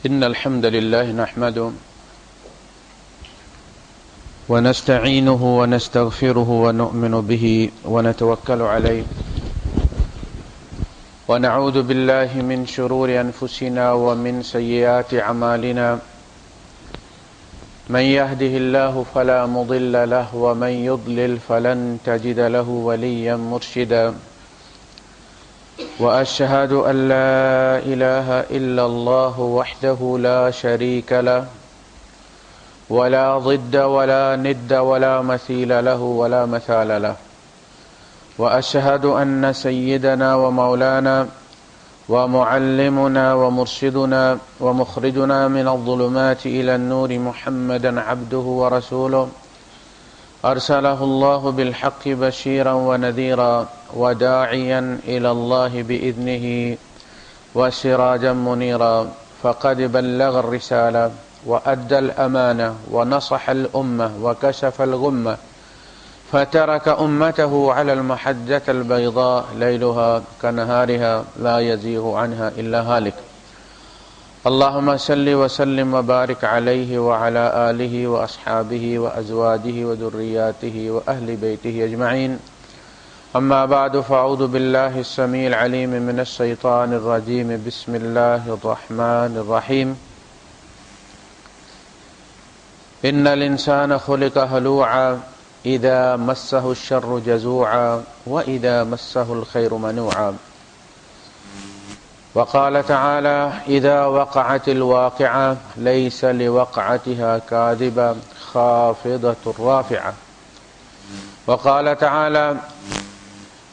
إن الحمد لله نحمده ونستعينه ونستغفره ونؤمن به ونتوكل عليه ونعوذ بالله من شرور أنفسنا ومن سيئات أعمالنا من يهده الله فلا مضل له ومن يضلل فلن تجد له وليا مرشدا وأشهد أن لا إله إلا الله وحده لا شريك له ولا ضد ولا ند ولا مثيل له ولا مثال له وأشهد أن سيدنا ومولانا ومعلمنا ومرشدنا ومخرجنا من الظلمات إلى النور محمدا عبده ورسوله أرسله الله بالحق بشيرا ونذيرا وداعيا إلى الله بإذنه وسراجا منيرا فقد بلغ الرسالة وأدى الأمانة ونصح الأمة وكشف الغمة فترك أمته على المحجة البيضاء ليلها كنهارها لا يزيغ عنها إلا هالك اللهم صل وسلم وبارك عليه وعلى آله وأصحابه وأزواجه وذرياته وأهل بيته أجمعين أما بعد فأعوذ بالله السميع العليم من الشيطان الرجيم بسم الله الرحمن الرحيم إن الإنسان خلق هلوعا إذا مسه الشر جزوعا وإذا مسه الخير منوعا وقال تعالى إذا وقعت الواقعة ليس لوقعتها كاذبة خافضة رافعة وقال تعالى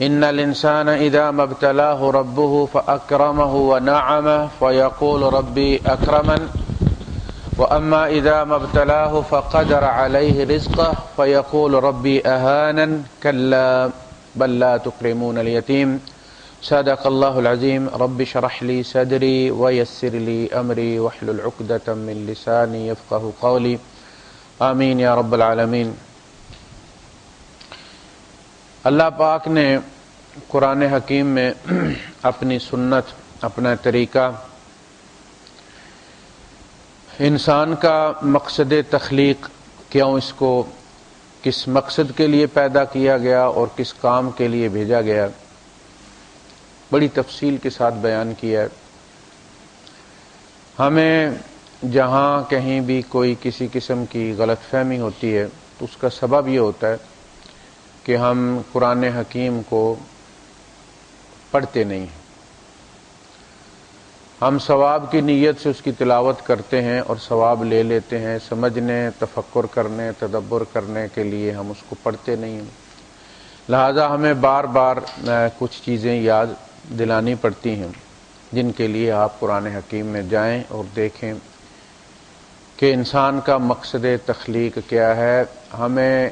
إن الإنسان إذا ما ابتلاه ربه فأكرمه ونعمه فيقول ربي أكرمن وأما إذا ما ابتلاه فقدر عليه رزقه فيقول ربي أهانن كلا بل لا تكرمون اليتيم صدق الله العظيم رب اشرح لي صدري ويسر لي أمري واحلل عقدة من لساني يفقهوا قولي آمین یا رب العالمین۔ اللہ پاک نے قرآن حکیم میں اپنی سنت، اپنا طریقہ، انسان کا مقصد تخلیق، کیوں اس کو کس مقصد کے لیے پیدا کیا گیا اور کس کام کے لیے بھیجا گیا، بڑی تفصیل کے ساتھ بیان کیا ہے۔ ہمیں جہاں کہیں بھی کوئی کسی قسم کی غلط فہمی ہوتی ہے تو اس کا سبب یہ ہوتا ہے کہ ہم قرآن حکیم کو پڑھتے نہیں ہیں۔ ہم ثواب کی نیت سے اس کی تلاوت کرتے ہیں اور ثواب لے لیتے ہیں، سمجھنے، تفکر کرنے، تدبر کرنے کے لیے ہم اس کو پڑھتے نہیں ہیں۔ لہذا ہمیں بار بار کچھ چیزیں یاد دلانی پڑتی ہیں جن کے لیے آپ قرآن حکیم میں جائیں اور دیکھیں کہ انسان کا مقصد تخلیق کیا ہے۔ ہمیں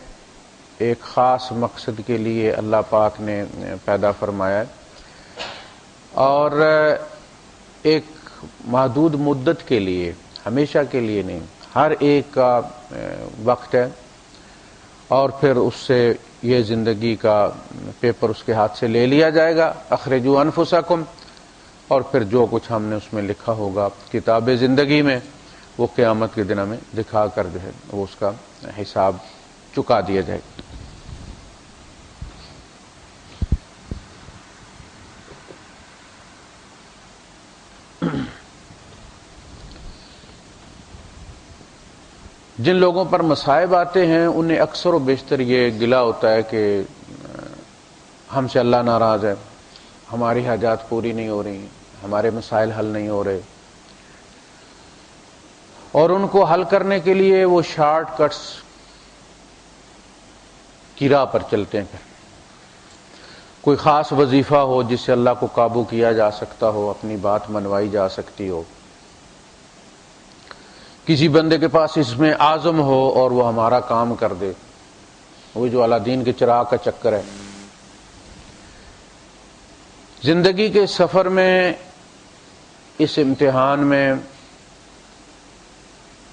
ایک خاص مقصد کے لیے اللہ پاک نے پیدا فرمایا ہے اور ایک محدود مدت کے لیے، ہمیشہ کے لیے نہیں، ہر ایک کا وقت ہے اور پھر اس سے یہ زندگی کا پیپر اس کے ہاتھ سے لے لیا جائے گا، اخرجوا انفسکم، اور پھر جو کچھ ہم نے اس میں لکھا ہوگا کتاب زندگی میں وہ قیامت کے دن ہمیں دکھا کر جو ہے وہ اس کا حساب چکا دیا جائے گا۔ جن لوگوں پر مصائب آتے ہیں انہیں اکثر و بیشتر یہ گلہ ہوتا ہے کہ ہم سے اللہ ناراض ہے، ہماری حاجات پوری نہیں ہو رہی، ہمارے مسائل حل نہیں ہو رہے، اور ان کو حل کرنے کے لیے وہ شارٹ کٹس کی راہ پر چلتے ہیں۔ پھر کوئی خاص وظیفہ ہو جس سے اللہ کو قابو کیا جا سکتا ہو، اپنی بات منوائی جا سکتی ہو، کسی بندے کے پاس اس میں عازم ہو اور وہ ہمارا کام کر دے، وہ جو الادین کے چراغ کا چکر ہے۔ زندگی کے سفر میں، اس امتحان میں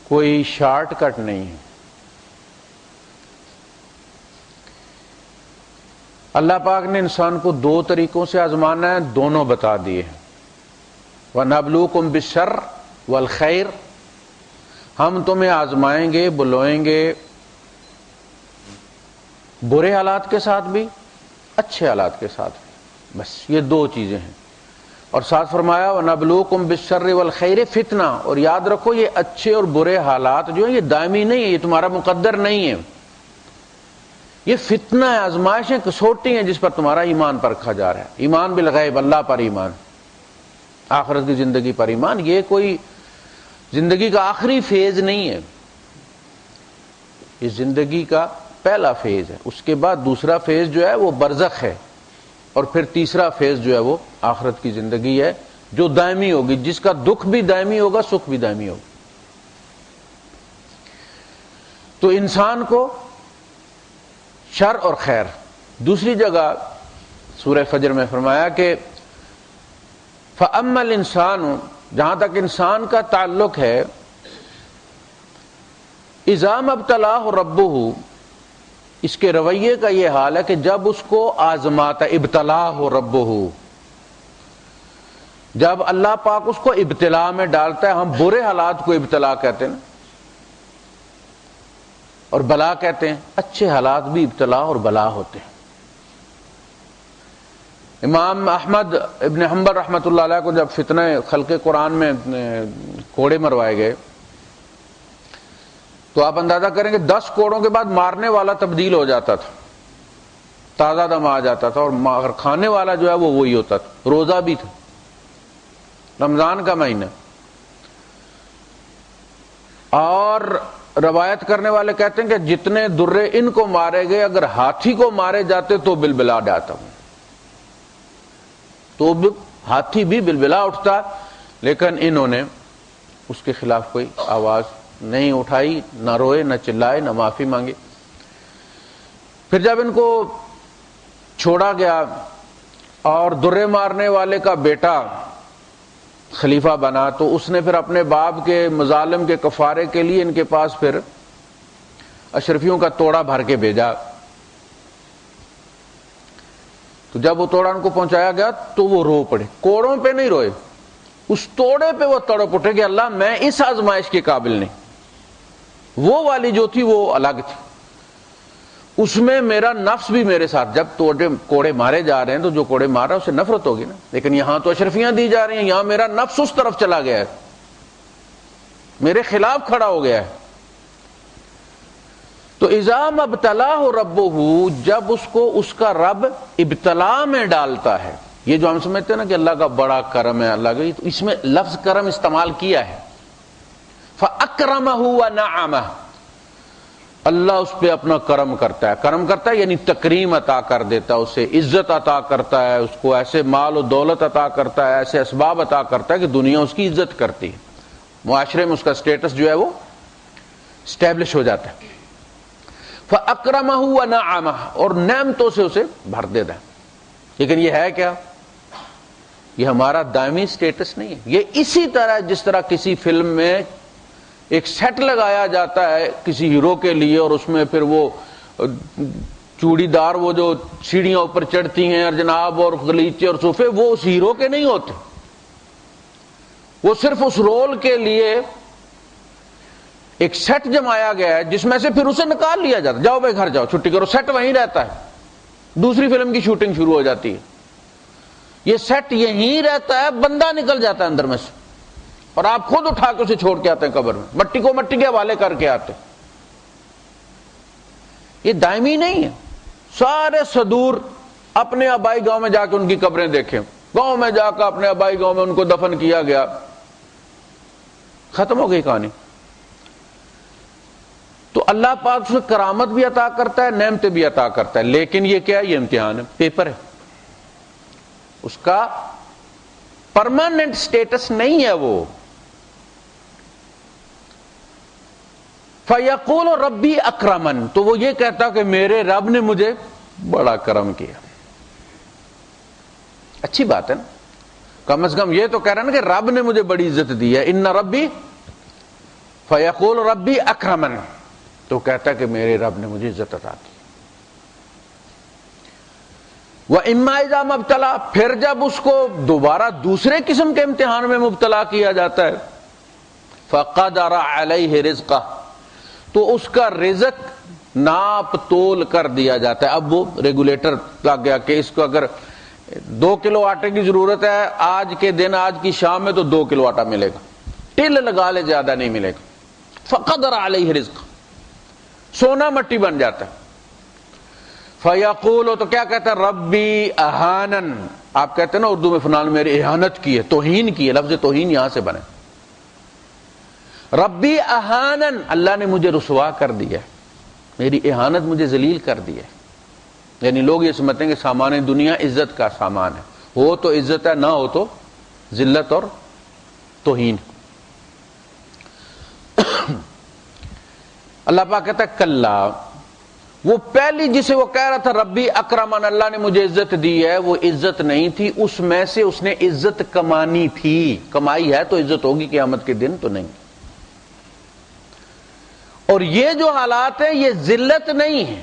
کوئی شارٹ کٹ نہیں ہے۔ اللہ پاک نے انسان کو دو طریقوں سے آزمانا ہے، دونوں بتا دیے ہیں۔ وَنَبْلُوكُمْ بِالشَّرِّ والخیر، ہم تمہیں آزمائیں گے، بلوائیں گے برے حالات کے ساتھ بھی، اچھے حالات کے ساتھ بھی، بس یہ دو چیزیں ہیں۔ اور ساتھ فرمایا وَنَبْلُوكُمْ بِالشَّرِّ وَالْخَيْرِ فتنہ، اور یاد رکھو یہ اچھے اور برے حالات جو ہیں یہ دائمی نہیں ہے، یہ تمہارا مقدر نہیں ہے، یہ فتنہ ہے، آزمائشیں، کسوٹی ہیں جس پر تمہارا ایمان پرکھا جا رہا ہے۔ ایمان بالغیب، اللہ پر ایمان، آخرت کی زندگی پر ایمان، یہ کوئی زندگی کا آخری فیز نہیں ہے، یہ زندگی کا پہلا فیز ہے، اس کے بعد دوسرا فیز جو ہے وہ برزخ ہے، اور پھر تیسرا فیز جو ہے وہ آخرت کی زندگی ہے جو دائمی ہوگی، جس کا دکھ بھی دائمی ہوگا، سکھ بھی دائمی ہوگا۔ تو انسان کو شر اور خیر، دوسری جگہ سورہ فجر میں فرمایا کہ فَأَمَّا الْإِنسَانُ، جہاں تک انسان کا تعلق ہے، اِذَا مَا ابْتَلَاهُ رَبُّهُ، اس کے رویے کا یہ حال ہے کہ جب اس کو آزماتا، ابتلاہ ربہ، جب اللہ پاک اس کو ابتلا میں ڈالتا ہے، ہم برے حالات کو ابتلا کہتے ہیں اور بلا کہتے ہیں، اچھے حالات بھی ابتلا اور بلا ہوتے ہیں۔ امام احمد ابن حنبل رحمۃ اللہ علیہ کو جب فتنہ خلق قرآن میں کوڑے مروائے گئے تو آپ اندازہ کریں کہ 10 کوڑوں کے بعد مارنے والا تبدیل ہو جاتا تھا، تازہ دم آ جاتا تھا، اور کھانے والا جو ہے وہ وہی ہوتا تھا۔ روزہ بھی تھا، رمضان کا مہینہ، اور روایت کرنے والے کہتے ہیں کہ جتنے درے ان کو مارے گئے اگر ہاتھی کو مارے جاتے تو بلبلا جاتا، تو ہاتھی بھی بلبلا اٹھتا، لیکن انہوں نے اس کے خلاف کوئی آواز نہیں اٹھائی، نہ روئے، نہ چلائے، نہ معافی مانگی۔ پھر جب ان کو چھوڑا گیا اور درے مارنے والے کا بیٹا خلیفہ بنا، تو اس نے پھر اپنے باپ کے مظالم کے کفارے کے لیے ان کے پاس پھر اشرفیوں کا توڑا بھر کے بھیجا۔ تو جب وہ توڑا ان کو پہنچایا گیا تو وہ رو پڑے، کوڑوں پہ نہیں روئے، اس توڑے پہ وہ تڑپ اٹھے کہ اللہ میں اس آزمائش کے قابل نہیں، وہ والی جو تھی وہ الگ تھی، اس میں میرا نفس بھی میرے ساتھ، جب کوڑے مارے جا رہے ہیں تو جو کوڑے مار رہا ہے اسے نفرت ہوگی نا، لیکن یہاں تو اشرفیاں دی جا رہی ہیں، یہاں میرا نفس اس طرف چلا گیا ہے، میرے خلاف کھڑا ہو گیا ہے۔ تو اذا ما ابتلاہ ربہ، جب اس کو اس کا رب ابتلا میں ڈالتا ہے، یہ جو ہم سمجھتے ہیں نا کہ اللہ کا بڑا کرم ہے، اللہ کا، اس میں لفظ کرم استعمال کیا ہے، فاکرمہ ونعمہ، اللہ اس پہ اپنا کرم کرتا ہے، کرم کرتا ہے یعنی تکریم عطا کر دیتا ہے، اسے عزت عطا کرتا ہے، اس کو ایسے مال و دولت عطا کرتا ہے، ایسے اسباب عطا کرتا ہے کہ دنیا اس کی عزت کرتی ہے، معاشرے میں اس کا سٹیٹس جو ہے وہ اسٹیبلش ہو جاتا ہے۔ فَأَكْرَمَهُ وَنَعَمَهُ، اور نعمتوں سے اسے بھر دیتا ہے۔ لیکن یہ ہے کیا؟ یہ ہمارا دائمی سٹیٹس نہیں ہے، یہ اسی طرح جس طرح کسی فلم میں ایک سیٹ لگایا جاتا ہے کسی ہیرو کے لیے، اور اس میں پھر وہ چوڑی دار وہ جو سیڑھیاں اوپر چڑھتی ہیں اور جناب اور غلیچے اور صوفے، وہ اس ہیرو کے نہیں ہوتے، وہ صرف اس رول کے لیے ایک سیٹ جمایا گیا ہے جس میں سے پھر اسے نکال لیا جاتا ہے، جاؤ بھائی گھر جاؤ چھٹی کرو، سیٹ وہیں رہتا ہے، دوسری فلم کی شوٹنگ شروع ہو جاتی ہے، یہ سیٹ یہیں رہتا ہے، بندہ نکل جاتا ہے اندر میں سے، اور آپ خود اٹھا کے اسے چھوڑ کے آتے ہیں قبر میں، مٹی کو مٹی کے حوالے کر کے آتے ہیں۔ یہ دائمی نہیں ہے۔ سارے صدور اپنے آبائی گاؤں میں جا کے ان کی قبریں دیکھیں، گاؤں میں جا کے اپنے آبائی گاؤں میں ان کو دفن کیا گیا، ختم ہو گئی کہانی۔ تو اللہ پاک سے کرامت بھی عطا کرتا ہے، نعمتیں بھی عطا کرتا ہے، لیکن یہ کیا ہے؟ یہ امتحان ہے، پیپر ہے، اس کا پرماننٹ سٹیٹس نہیں ہے وہ۔ فَيَقُولُ رَبِّي أَكْرَمَنِ، تو وہ یہ کہتا کہ میرے رب نے مجھے بڑا کرم کیا۔ اچھی بات ہے نا، کم از کم یہ تو کہہ رہا ہے نا کہ رب نے مجھے بڑی عزت دی ہے، ان ربی فَيَقُولُ رَبِّي أَكْرَمَنِ، تو کہتا ہے کہ میرے رب نے مجھے عزت عطا کی۔ وَإِمَّا إِذَا مَا ابْتَلَىٰ، پھر جب اس کو دوبارہ دوسرے قسم کے امتحان میں مبتلا کیا جاتا ہے، فقدر علیہ رزقہ، تو اس کا رزق ناپ تول کر دیا جاتا ہے. اب وہ ریگولیٹر لگ گیا کہ اس کو اگر 2 کلو آٹے کی ضرورت ہے آج کے دن، آج کی شام میں، تو 2 کلو آٹا ملے گا. ٹل لگا لے زیادہ نہیں ملے گا. فقدر علیہ رزق، سونا مٹی بن جاتا ہے. فیقول، تو کیا کہتا ہے؟ ربی اہانن. آپ کہتے ہیں نا اردو میں فلان میری اہانت کی ہے، توہین کی ہے. لفظ توہین یہاں سے بنے. ربی اہانن، اللہ نے مجھے رسوا کر دیا، میری اہانت مجھے ذلیل کر دی ہے. یعنی لوگ یہ سمجھتے ہیں کہ سامان دنیا عزت کا سامان ہے، ہو تو عزت ہے، نہ ہو تو ذلت اور توہین. اللہ پاک کہتا ہے کلا، وہ پہلی جسے وہ کہہ رہا تھا ربی اکرمن، اللہ نے مجھے عزت دی ہے، وہ عزت نہیں تھی. اس میں سے اس نے عزت کمانی تھی. کمائی ہے تو عزت ہوگی، قیامت کے دن تو نہیں. اور یہ جو حالات ہیں یہ ذلت نہیں ہے،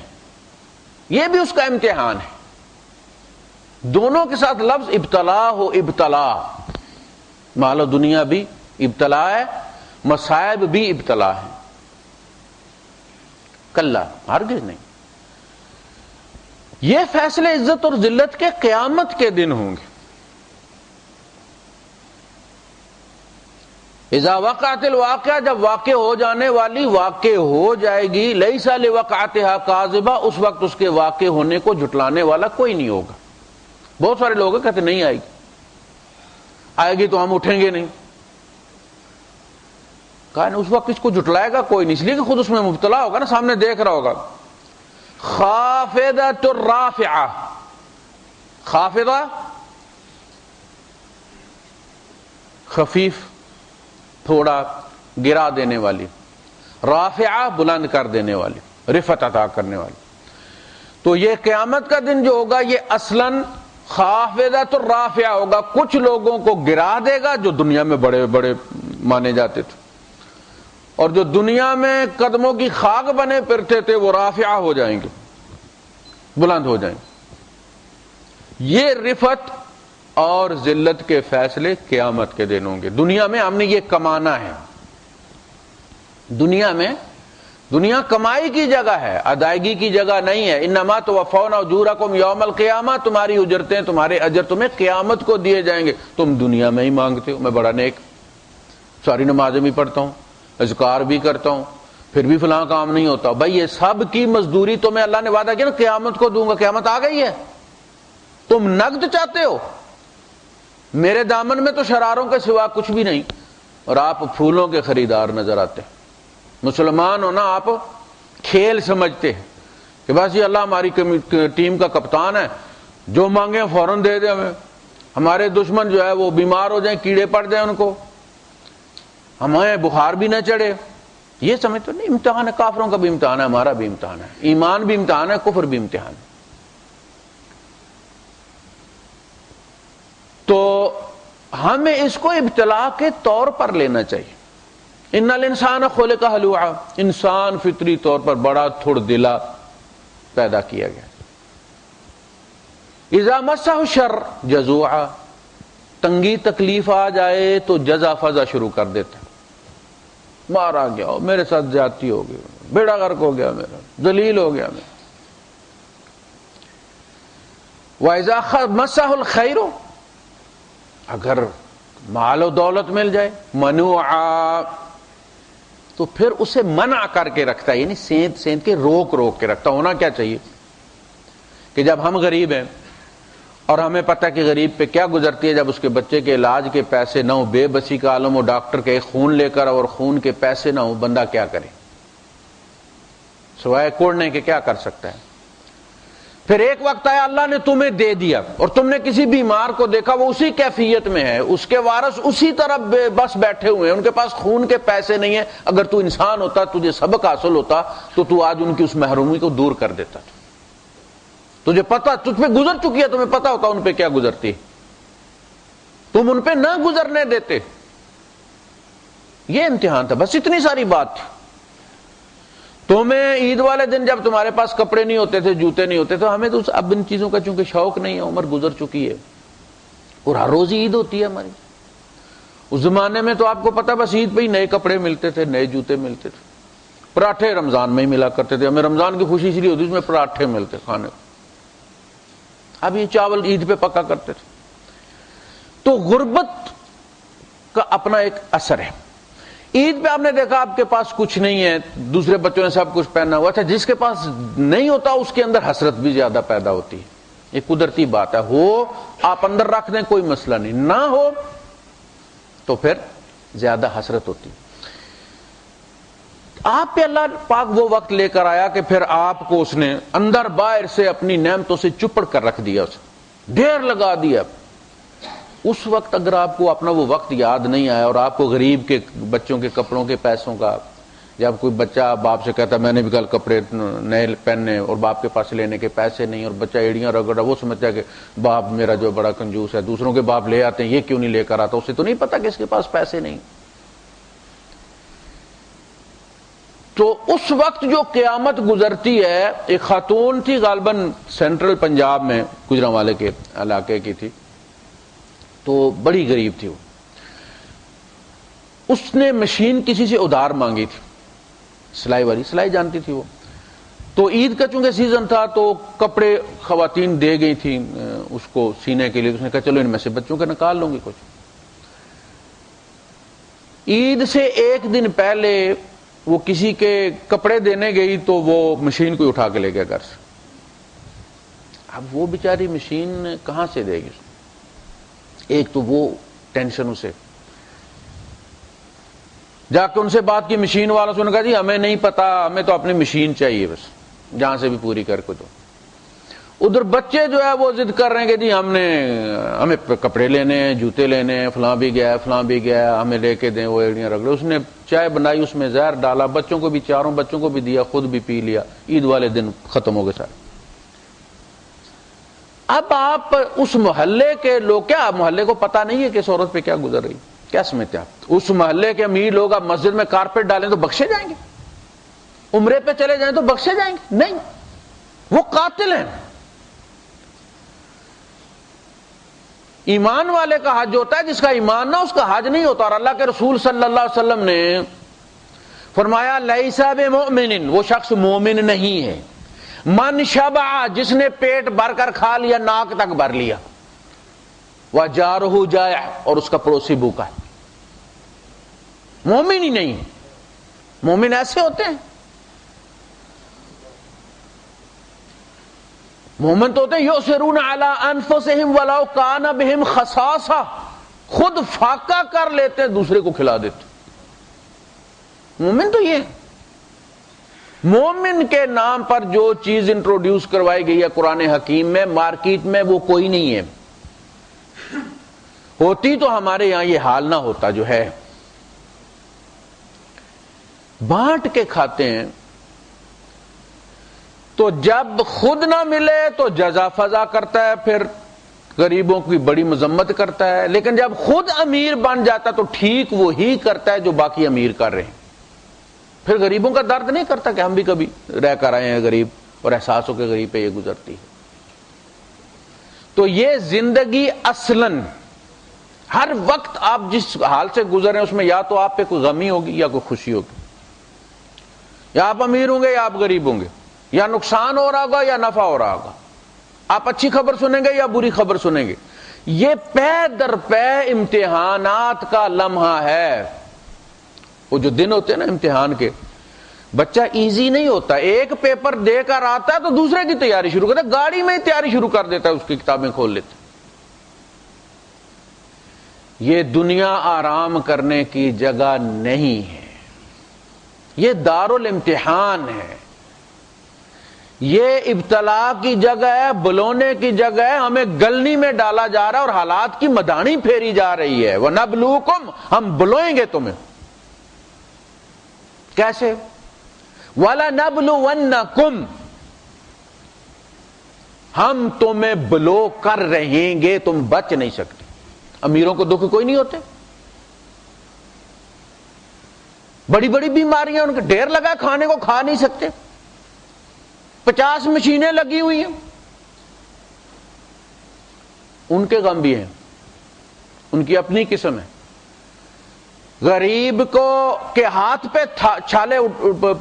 یہ بھی اس کا امتحان ہے. دونوں کے ساتھ لفظ ابتلا ہو، ابتلا. مال و دنیا بھی ابتلا ہے، مصائب بھی ابتلا ہے. کلا، ہرگز نہیں. یہ فیصلے عزت اور ذلت کے قیامت کے دن ہوں گے. اذا وقعت الواقعہ، جب واقع ہو جانے والی واقع ہو جائے گی. لیس لوقعتها کاذبہ، اس وقت اس کے واقع ہونے کو جھٹلانے والا کوئی نہیں ہوگا. بہت سارے لوگ کہتے نہیں آئے گی، آئے گی تو ہم اٹھیں گے نہیں. کہا اس وقت اس کو جھٹلائے گا کوئی نہیں، اس لیے کہ خود اس میں مبتلا ہوگا نا، سامنے دیکھ رہا ہوگا. خافضۃ الرافعہ، خافضہ خفیف، تھوڑا گرا دینے والی، رافعہ بلند کر دینے والی، رفعت عطا کرنے والی. تو یہ قیامت کا دن جو ہوگا یہ اصلاً خافضۃ الرافعہ ہوگا. کچھ لوگوں کو گرا دے گا جو دنیا میں بڑے بڑے مانے جاتے تھے، اور جو دنیا میں قدموں کی خاک بنے پھرتے تھے وہ رافعہ ہو جائیں گے، بلند ہو جائیں گے. یہ رفعت اور ذلت کے فیصلے قیامت کے دن ہوں گے. دنیا میں ہم نے یہ کمانا ہے. دنیا کمائی کی جگہ ہے، ادائیگی کی جگہ نہیں ہے. انما توفون اجورکم یوم القیامہ، تمہاری اجرتیں، تمہارے اجر تمہیں قیامت کو دیے جائیں گے. تم دنیا میں ہی مانگتے ہو میں بڑا نیک، ساری نمازیں بھی پڑھتا ہوں، اذکار بھی کرتا ہوں، پھر بھی فلاں کام نہیں ہوتا. بھائی یہ سب کی مزدوری تمہیں اللہ نے وعدہ کیا نا قیامت کو دوں گا. قیامت آ گئی ہے، تم نقد چاہتے ہو. میرے دامن میں تو شراروں کے سوا کچھ بھی نہیں، اور آپ پھولوں کے خریدار نظر آتے ہیں. مسلمان ہونا آپ کھیل سمجھتے ہیں کہ بس یہ اللہ ہماری ٹیم کا کپتان ہے، جو مانگے فوراً دے دے ہمیں. ہمارے دشمن جو ہے وہ بیمار ہو جائیں، کیڑے پڑ جائیں ان کو، ہمیں بخار بھی نہ چڑھے. یہ سمجھتے نہیں. امتحان ہے، کافروں کا بھی امتحان ہے، ہمارا بھی امتحان ہے. ایمان بھی امتحان ہے، کفر بھی امتحان ہے. تو ہمیں اس کو ابتلا کے طور پر لینا چاہیے. ان الانسان خلق ہلوعا، انسان فطری طور پر بڑا تھڑ دلا پیدا کیا گیا. اذا مسہ الشر جزوعا، تنگی تکلیف آ جائے تو جزا فضا شروع کر دیتا ہے. مارا گیا، میرے ساتھ زیادتی ہو گئی، بیڑا غرق ہو گیا میرا، ذلیل ہو گیا میں. وَإِذَا مَسَّهُ الْخَيْرُ، اگر مال و دولت مل جائے، منوعا، تو پھر اسے منع کر کے رکھتا ہے، یعنی سینت کے روک کے رکھتا. ہونا کیا چاہیے کہ جب ہم غریب ہیں اور ہمیں پتہ کہ غریب پہ کیا گزرتی ہے، جب اس کے بچے کے علاج کے پیسے نہ ہو، بے بسی کا عالم ہو، ڈاکٹر کے خون لے کر اور خون کے پیسے نہ ہو، بندہ کیا کرے سوائے کوڑنے کے؟ کیا کر سکتا ہے؟ پھر ایک وقت آیا اللہ نے تمہیں دے دیا، اور تم نے کسی بیمار کو دیکھا وہ اسی کیفیت میں ہے، اس کے وارث اسی طرح بس بیٹھے ہوئے ہیں، ان کے پاس خون کے پیسے نہیں ہیں. اگر تو انسان ہوتا، تجھے سبق حاصل ہوتا، تو آج ان کی اس محرومی کو دور کر دیتا. تجھے پتا، تجھ پہ گزر چکی ہے، تمہیں پتا ہوتا ان پہ کیا گزرتی، تم ان پہ نہ گزرنے دیتے. یہ امتحان تھا، بس اتنی ساری بات تھی. تمہیں عید والے دن جب تمہارے پاس کپڑے نہیں ہوتے تھے، جوتے نہیں ہوتے تو ہمیں تو اب ان چیزوں کا چونکہ شوق نہیں ہے، عمر گزر چکی ہے، اور ہر روز عید ہوتی ہے ہماری. اس زمانے میں تو آپ کو پتا بس عید پہ ہی نئے کپڑے ملتے تھے، نئے جوتے ملتے تھے، پراٹھے رمضان میں ہی ملا کرتے تھے، ہمیں رمضان کی خوشی اس لیے ہوتی اس میں پراٹھے ملتے کھانے کو، اب یہ چاول عید پہ پکا کرتے تھے۔ تو غربت کا اپنا ایک اثر ہے۔ عید پہ آپ نے دیکھا آپ کے پاس کچھ نہیں ہے، دوسرے بچوں نے سب کچھ پہنا ہوا تھا، جس کے پاس نہیں ہوتا اس کے اندر حسرت بھی زیادہ پیدا ہوتی ہے، یہ قدرتی بات ہے، ہو آپ اندر رکھ دیں کوئی مسئلہ نہیں، نہ ہو تو پھر زیادہ حسرت ہوتی۔ آپ پہ اللہ پاک وہ وقت لے کر آیا کہ پھر آپ کو اس نے اندر باہر سے اپنی نعمتوں سے چپڑ کر رکھ دیا، اسے ڈھیر لگا دیا۔ اس وقت اگر آپ کو اپنا وہ وقت یاد نہیں آیا اور آپ کو غریب کے بچوں کے کپڑوں کے پیسوں کا، جب کوئی بچہ باپ سے کہتا میں نے بھی کل کپڑے نئے پہننے اور باپ کے پاس لینے کے پیسے نہیں، اور بچہ ایڑیاں رگڑا، وہ سمجھتا ہے کہ باپ میرا جو بڑا کنجوس ہے، دوسروں کے باپ لے آتے ہیں یہ کیوں نہیں لے کر آتا، اسے تو نہیں پتا کہ اس کے پاس پیسے نہیں۔ تو اس وقت جو قیامت گزرتی ہے، ایک خاتون تھی غالباً سینٹرل پنجاب میں گجرانوالے کے علاقے کی تھی، تو بڑی غریب تھی وہ، اس نے مشین کسی سے ادھار مانگی تھی، سلائی والی، سلائی جانتی تھی وہ، تو عید کا چونکہ سیزن تھا تو کپڑے خواتین دے گئی تھیں اس کو سینے کے لیے، اس نے کہا چلو ان میں سے بچوں کا نکال لوں گی کچھ۔ عید سے ایک دن پہلے وہ کسی کے کپڑے دینے گئی تو وہ مشین کو اٹھا کے لے گیا گھر سے۔ اب وہ بیچاری مشین کہاں سے دے گی، ایک تو وہ ٹینشن اسے، جا کے ان سے بات کی مشین والوں سے، انہوں نے کہا جی ہمیں نہیں پتا، ہمیں تو اپنی مشین چاہیے بس، جہاں سے بھی پوری کر کے دو۔ ادھر بچے جو ہے وہ ضد کر رہے ہیں کہ جی ہمیں کپڑے لینے ہیں، جوتے لینے ہیں، فلاں بھی گیا ہے، فلاں بھی گیا ہے، ہمیں لے کے دیں، وہ ایڑیاں رگڑے۔ اس نے چائے بنائی، اس میں زہر ڈالا، بچوں کو بھی، چاروں بچوں کو بھی دیا، خود بھی پی لیا، عید والے دن ختم ہو گئے سارے۔ اب آپ اس محلے کے لوگ، کیا محلے کو پتا نہیں ہے کہ اس عورت پہ کیا گزر رہی، کیا سمجھتے آپ؟ اس محلے کے امیر لوگ آپ مسجد میں کارپیٹ ڈالیں تو بخشے جائیں گے؟ عمرے پہ چلے جائیں تو بخشے جائیں گے؟ نہیں، وہ قاتل ہیں۔ ایمان والے کا حج ہوتا ہے، جس کا ایمان نہ اس کا حج نہیں ہوتا۔ اور اللہ کے رسول صلی اللہ علیہ وسلم نے فرمایا لیس بمؤمن، وہ شخص مومن نہیں ہے، من شبع، جس نے پیٹ بھر کر کھا لیا، ناک تک بھر لیا، وجارہ جائع، اور اس کا پڑوسی بھوکا ہے، مومن ہی نہیں ہے۔ مومن ایسے ہوتے ہیں، مومن تو ہوتے ہیں یؤثرون علی انفسہم ولو کان بہم خصاصہ، خود فاقہ کر لیتے ہیں، دوسرے کو کھلا دیتے۔ مومن تو یہ ہے۔ مومن کے نام پر جو چیز انٹروڈیوس کروائی گئی ہے قرآن حکیم میں، مارکیٹ میں وہ کوئی نہیں ہے، ہوتی تو ہمارے یہاں یہ حال نہ ہوتا جو ہے۔ بانٹ کے کھاتے ہیں، تو جب خود نہ ملے تو جزا فضا کرتا ہے، پھر غریبوں کی بڑی مذمت کرتا ہے، لیکن جب خود امیر بن جاتا تو ٹھیک وہی کرتا ہے جو باقی امیر کر رہے ہیں، پھر غریبوں کا درد نہیں کرتا کہ ہم بھی کبھی رہ کر آئے ہیں غریب، اور احساسوں کے غریب پہ یہ گزرتی ہے۔ تو یہ زندگی اصلاً ہر وقت آپ جس حال سے گزرے ہیں اس میں یا تو آپ پہ کوئی غمی ہوگی یا کوئی خوشی ہوگی، یا آپ امیر ہوں گے یا آپ غریب ہوں گے، یا نقصان ہو رہا ہوگا یا نفع ہو رہا ہوگا، آپ اچھی خبر سنیں گے یا بری خبر سنیں گے۔ یہ پے در پے امتحانات کا لمحہ ہے۔ وہ جو دن ہوتے ہیں نا امتحان کے، بچہ ایزی نہیں ہوتا، ایک پیپر دے کر آتا ہے تو دوسرے کی تیاری شروع کرتا ہے، گاڑی میں ہی تیاری شروع کر دیتا ہے، اس کی کتابیں کھول لیتا ہے۔ یہ دنیا آرام کرنے کی جگہ نہیں ہے، یہ دارالامتحان ہے، یہ ابتلا کی جگہ ہے، بلونے کی جگہ ہے، ہمیں گلنی میں ڈالا جا رہا ہے اور حالات کی مدانی پھیری جا رہی ہے۔ وَنَبْلُوكُمْ، ہم بلوئیں گے تمہیں۔ کیسے؟ وَلَنَبْلُوَنَّكُمْ، ہم تمہیں بلو کر رہیں گے، تم بچ نہیں سکتے۔ امیروں کو دکھ کوئی نہیں ہوتے، بڑی بڑی بیماریاں ان کے ڈھیر لگا، کھانے کو کھا نہیں سکتے، 50 مشینیں لگی ہوئی ہیں، ان کے غم بھی ہیں، ان کی اپنی قسم ہے۔ غریب کو کے ہاتھ پہ چھالے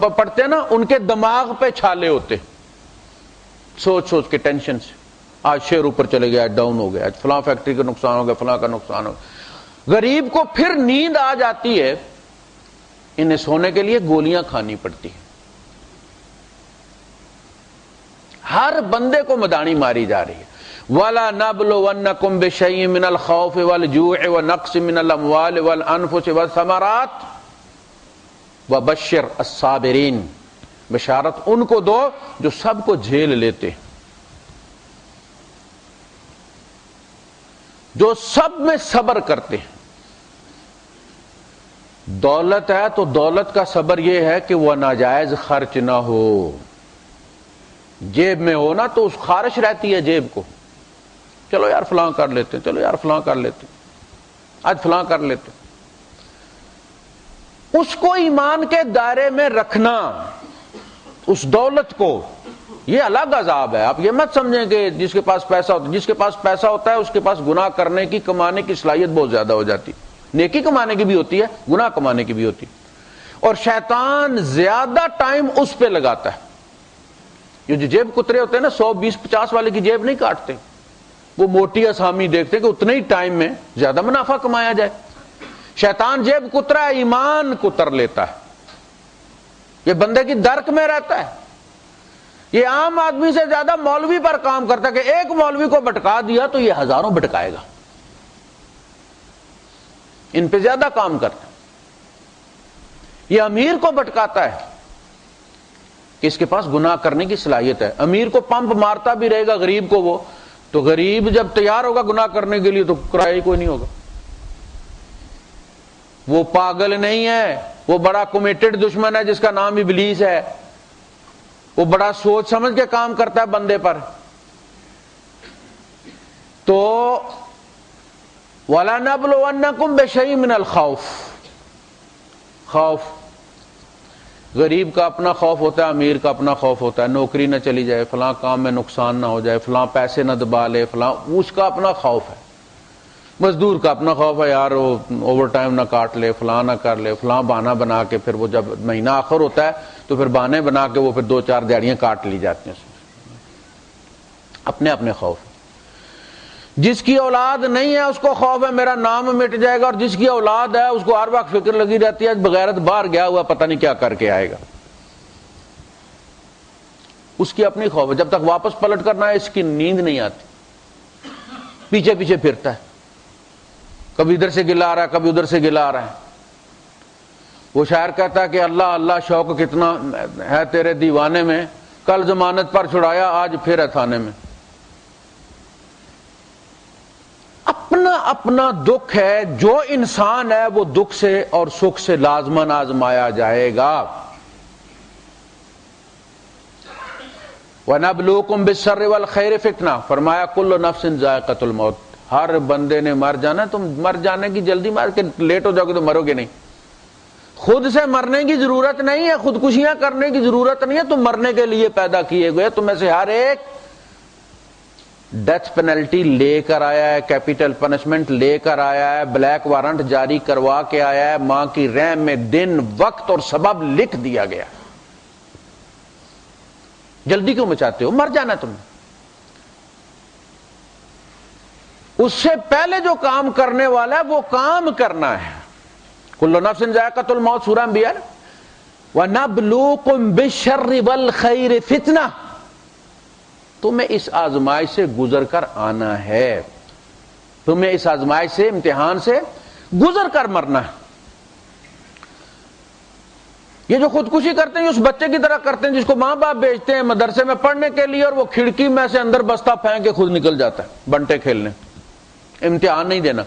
پڑتے نا، ان کے دماغ پہ چھالے ہوتے، سوچ سوچ کے ٹینشن سے، آج شیئر اوپر چلے گیا، آج ڈاؤن ہو گیا، آج فلاں فیکٹری کا نقصان ہو گیا، فلاں کا نقصان ہو گیا۔ غریب کو پھر نیند آ جاتی ہے، انہیں سونے کے لیے گولیاں کھانی پڑتی ہیں۔ ہر بندے کو مدانی ماری جا رہی ہے۔ وَلَنَبْلُوَنَّكُمْ بِشَيْءٍ مِّنَ الْخَوْفِ وَالْجُوعِ وَنَقْصٍ مِّنَ الْأَمْوَالِ وَالْأَنفُسِ وَالثَّمَرَاتِ وَبَشِّرِ الصَّابِرِينَ، بشارت ان کو دو جو سب کو جھیل لیتے ہیں، جو سب میں صبر کرتے ہیں۔ دولت ہے تو دولت کا صبر یہ ہے کہ وہ ناجائز خرچ نہ ہو، جیب میں ہو نا تو اس خارش رہتی ہے جیب کو، چلو یار فلاں کر لیتے ہیں، چلو یار فلاں کر لیتے ہیں، آج فلاں کر لیتے ہیں۔ اس کو ایمان کے دائرے میں رکھنا، اس دولت کو، یہ الگ عذاب ہے۔ آپ یہ مت سمجھیں کہ جس کے پاس پیسہ ہوتا ہے، جس کے پاس پیسہ ہوتا ہے اس کے پاس گناہ کرنے کی، کمانے کی صلاحیت بہت زیادہ ہو جاتی، نیکی کمانے کی بھی ہوتی ہے، گناہ کمانے کی بھی ہوتی ہے، اور شیطان زیادہ ٹائم اس پہ لگاتا ہے۔ یہ جو جیب کترے ہوتے ہیں نا، 100 20 50 والے کی جیب نہیں کاٹتے، وہ موٹی اسامی دیکھتے کہ اتنے ہی ٹائم میں زیادہ منافع کمایا جائے۔ شیطان جیب کترا ہے، ایمان کتر لیتا ہے، یہ بندے کی درک میں رہتا ہے۔ یہ عام آدمی سے زیادہ مولوی پر کام کرتا ہے کہ ایک مولوی کو بھٹکا دیا تو یہ ہزاروں بھٹکائے گا، ان پہ زیادہ کام کرتا ہے۔ یہ امیر کو بھٹکاتا ہے کہ اس کے پاس گناہ کرنے کی صلاحیت ہے۔ امیر کو پمپ مارتا بھی رہے گا غریب کو، وہ تو غریب جب تیار ہوگا گناہ کرنے کے لیے تو کرایہ کوئی نہیں ہوگا۔ وہ پاگل نہیں ہے، وہ بڑا کمیٹڈ دشمن ہے جس کا نام ابلیس ہے، وہ بڑا سوچ سمجھ کے کام کرتا ہے بندے پر۔ تو وَلَنَبْلُوَنَّكُمْ بِشَيْءٍ مِّنَ الْخَوْفِ، خوف، غریب کا اپنا خوف ہوتا ہے، امیر کا اپنا خوف ہوتا ہے، نوکری نہ چلی جائے، فلاں کام میں نقصان نہ ہو جائے، فلاں پیسے نہ دبا لے، فلاں، اس کا اپنا خوف ہے۔ مزدور کا اپنا خوف ہے، یار وہ اوور ٹائم نہ کاٹ لے، فلاں نہ کر لے، فلاں بہانہ بنا کے، پھر وہ جب مہینہ آخر ہوتا ہے تو پھر بہانے بنا کے وہ پھر 2-4 دیہڑیاں کاٹ لی جاتی ہیں۔ اپنے اپنے خوف۔ جس کی اولاد نہیں ہے اس کو خوف ہے میرا نام مٹ جائے گا، اور جس کی اولاد ہے اس کو ہر وقت فکر لگی رہتی ہے بغیرت باہر گیا ہوا پتہ نہیں کیا کر کے آئے گا، اس کی اپنی خوف ہے۔ جب تک واپس پلٹ کرنا ہے اس کی نیند نہیں آتی، پیچھے پیچھے پھرتا ہے، کبھی ادھر سے گلا آ رہا ہے، کبھی ادھر سے گلا آ رہا ہے۔ وہ شاعر کہتا ہے کہ اللہ اللہ شوق کتنا ہے تیرے دیوانے میں، کل ضمانت پر چھڑایا آج پھر ہے تھانے میں۔ اپنا اپنا دکھ ہے، جو انسان ہے وہ دکھ سے اور سکھ سے لازماً آزمایا جائے گا۔ وَنَبْلُوكُمْ بِالشَّرِّ وَالْخَيْرِ فِتْنَةً، فرمایا کل نفس ذائقۃ الموت، ہر بندے نے مر جانا، تم مر جانے کی جلدی مار کے لیٹ ہو جاؤ گے تو مرو گے نہیں۔ خود سے مرنے کی ضرورت نہیں ہے، خودکشیاں کرنے کی ضرورت نہیں ہے، تم مرنے کے لیے پیدا کیے گئے۔ تم میں سے ہر ایک ڈیتھ پینلٹی لے کر آیا ہے، کیپٹل پنشمنٹ لے کر آیا ہے، بلیک وارنٹ جاری کروا کے آیا ہے، ماں کی رحم میں دن وقت اور سبب لکھ دیا گیا۔ جلدی کیوں مچاتے ہو؟ مر جانا تم نے۔ اس سے پہلے جو کام کرنے والا ہے وہ کام کرنا ہے۔ کل نفس ذائقۃ الموت، سورہ انبیاء۔ وَنَبْلُوكُمْ بِالشَّرِّ وَالْخَيْرِ فِتْنَةً، تمہیں اس آزمائش سے گزر کر آنا ہے، تمہیں اس آزمائش سے، امتحان سے گزر کر مرنا ہے۔ یہ جو خودکشی کرتے ہیں اس بچے کی طرح کرتے ہیں جس کو ماں باپ بھیجتے ہیں مدرسے میں پڑھنے کے لیے، اور وہ کھڑکی میں سے اندر بستہ پھینک کے خود نکل جاتا ہے بنٹے کھیلنے۔ امتحان نہیں دینا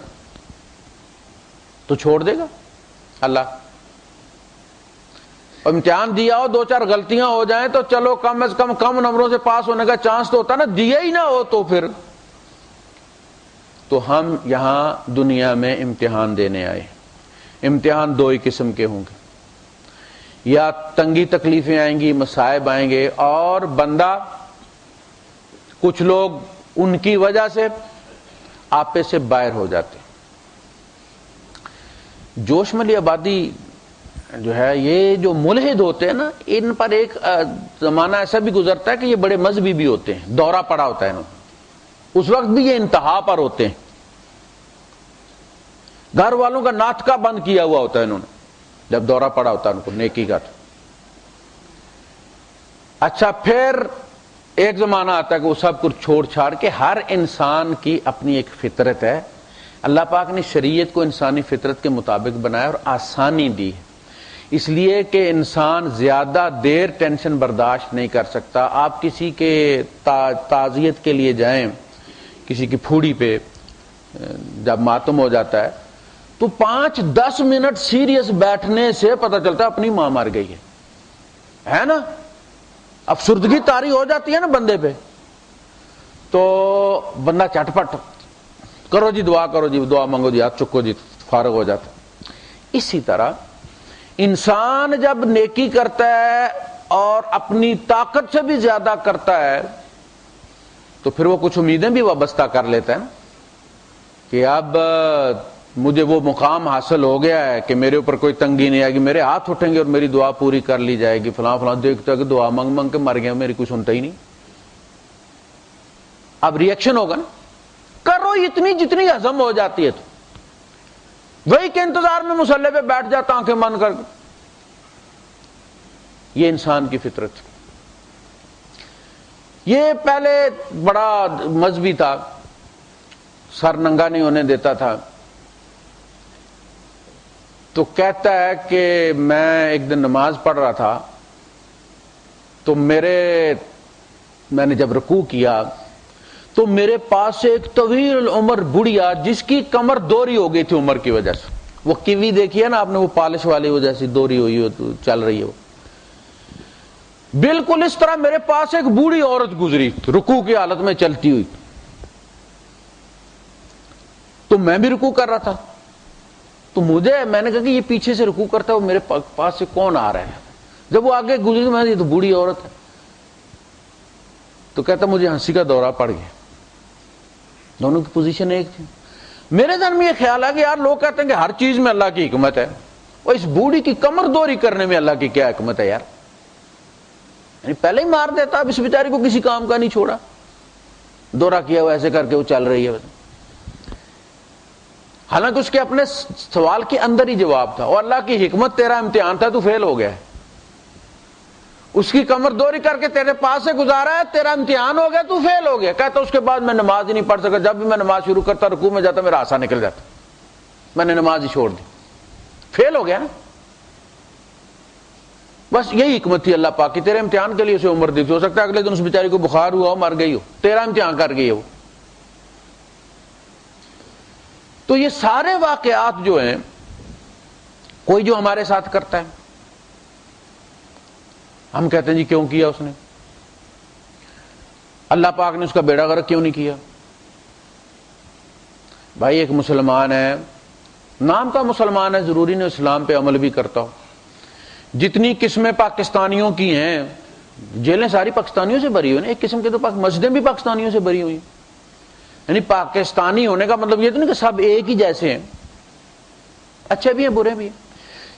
تو چھوڑ دے گا اللہ۔ امتحان دیا ہو، 2-4 غلطیاں ہو جائیں تو چلو کم از کم نمبروں سے پاس ہونے کا چانس تو ہوتا نا، دیا ہی نہ ہو تو پھر تو ہم یہاں دنیا میں امتحان دینے آئے۔ امتحان 2 ہی قسم کے ہوں گے، یا تنگی تکلیفیں آئیں گی، مصائب آئیں گے، اور بندہ، کچھ لوگ ان کی وجہ سے آپے سے باہر ہو جاتے۔ جوش ملی آبادی جو ہے، یہ جو ملحد ہوتے ہیں نا، ان پر ایک زمانہ ایسا بھی گزرتا ہے کہ یہ بڑے مذہبی بھی ہوتے ہیں، دورہ پڑا ہوتا ہے انہوں، اس وقت بھی یہ انتہا پر ہوتے ہیں، گھر والوں کا ناطقہ بند کیا ہوا ہوتا ہے انہوں نے، جب دورہ پڑا ہوتا ہے ان کو نیکی کا۔ اچھا، پھر ایک زمانہ آتا ہے کہ وہ سب کچھ چھوڑ چھاڑ کے، ہر انسان کی اپنی ایک فطرت ہے، اللہ پاک نے شریعت کو انسانی فطرت کے مطابق بنایا اور آسانی دی ہے، اس لیے کہ انسان زیادہ دیر ٹینشن برداشت نہیں کر سکتا۔ آپ کسی کے تعزیت کے لیے جائیں، کسی کی پھوڑی پہ جب ماتم ہو جاتا ہے تو 5-10 منٹ سیریس بیٹھنے سے پتہ چلتا ہے اپنی ماں مر گئی ہے نا، افسردگی طاری ہو جاتی ہے نا بندے پہ، تو بندہ چٹپٹ کرو جی دعا، کرو جی دعا مانگو جی، ہاتھ چکو جی، فارغ ہو جاتا۔ اسی طرح انسان جب نیکی کرتا ہے اور اپنی طاقت سے بھی زیادہ کرتا ہے تو پھر وہ کچھ امیدیں بھی وابستہ کر لیتا ہے نا، کہ اب مجھے وہ مقام حاصل ہو گیا ہے کہ میرے اوپر کوئی تنگی نہیں آئے گی، میرے ہاتھ اٹھیں گے اور میری دعا پوری کر لی جائے گی، فلاں فلاں دیکھتا ہے کہ دعا مانگ مانگ کے مر گیا، میری کوئی سنتا ہی نہیں۔ اب ریئیکشن ہوگا نا، کرو اتنی جتنی ہضم ہو جاتی ہے، تو وہی کے انتظار میں مصلی پہ بیٹھ جاتا آنکھیں بند کر کے۔ یہ انسان کی فطرت، یہ پہلے بڑا مذہبی تھا، سر ننگا نہیں ہونے دیتا تھا، تو کہتا ہے کہ میں ایک دن نماز پڑھ رہا تھا تو میں نے جب رکوع کیا تو میرے پاس سے ایک طویل العمر بڑھیا جس کی کمر دوری ہو گئی تھی عمر کی وجہ سے، وہ کیوی دیکھی ہے نا آپ نے، وہ پالش والی وجہ سے دوری ہوئی ہو تو چل رہی ہے، وہ بالکل اس طرح میرے پاس ایک بوڑھی عورت گزری رکوع کی حالت میں چلتی ہوئی، تو میں بھی رکوع کر رہا تھا، تو میں نے کہا کہ یہ پیچھے سے رکوع کرتا ہے، وہ میرے پاس سے کون آ رہا ہے؟ جب وہ آگے گزری تو میں نے یہ تو بوڑھی عورت ہے، تو کہتا مجھے ہنسی کا دورہ پڑ گیا، دونوں کی پوزیشن ایک تھی۔ میرے ذہن میں یہ خیال ہے کہ یار لوگ کہتے ہیں کہ ہر چیز میں اللہ کی حکمت ہے، اور اس بوڑھی کی کمر دوری کرنے میں اللہ کی کیا حکمت ہے یار؟ یعنی پہلے ہی مار دیتا، اب اس بیچاری کو کسی کام کا نہیں چھوڑا، دورہ کیا ہوا ایسے کر کے وہ چل رہی ہے، حالانکہ اس کے اپنے سوال کے اندر ہی جواب تھا، اور اللہ کی حکمت تیرا امتحان تھا، تو فیل ہو گیا ہے، اس کی کمر دوری کر کے تیرے پاس سے گزارا ہے، تیرا امتحان ہو گیا، تو فیل ہو گیا۔ کہتا اس کے بعد میں نماز ہی نہیں پڑھ سکا، جب بھی میں نماز شروع کرتا رکوع میں جاتا میرا آسا نکل جاتا، میں نے نماز ہی چھوڑ دی، فیل ہو گیا نا۔ بس یہی حکمت تھی اللہ پاک کی، تیرے امتحان کے لیے اسے عمر دی تھی، ہو سکتا ہے اگلے دن اس بیچاری کو بخار ہوا ہو، مر گئی ہو، تیرا امتحان کر گئی ہو۔ تو یہ سارے واقعات جو ہیں، کوئی جو ہمارے ساتھ کرتا ہے ہم کہتے ہیں جی کیوں کیا اس نے، اللہ پاک نے اس کا بیڑا غرق کیوں نہیں کیا؟ بھائی ایک مسلمان ہے، نام کا مسلمان ہے، ضروری نہیں اسلام پہ عمل بھی کرتا ہو۔ جتنی قسمیں پاکستانیوں کی ہیں، جیلیں ساری پاکستانیوں سے بری ہوئی ہیں، ایک قسم کے تو مسجدیں بھی پاکستانیوں سے بری ہوئی ہیں، یعنی پاکستانی ہونے کا مطلب یہ تو نہیں کہ سب ایک ہی جیسے ہیں، اچھے بھی ہیں برے بھی ہیں۔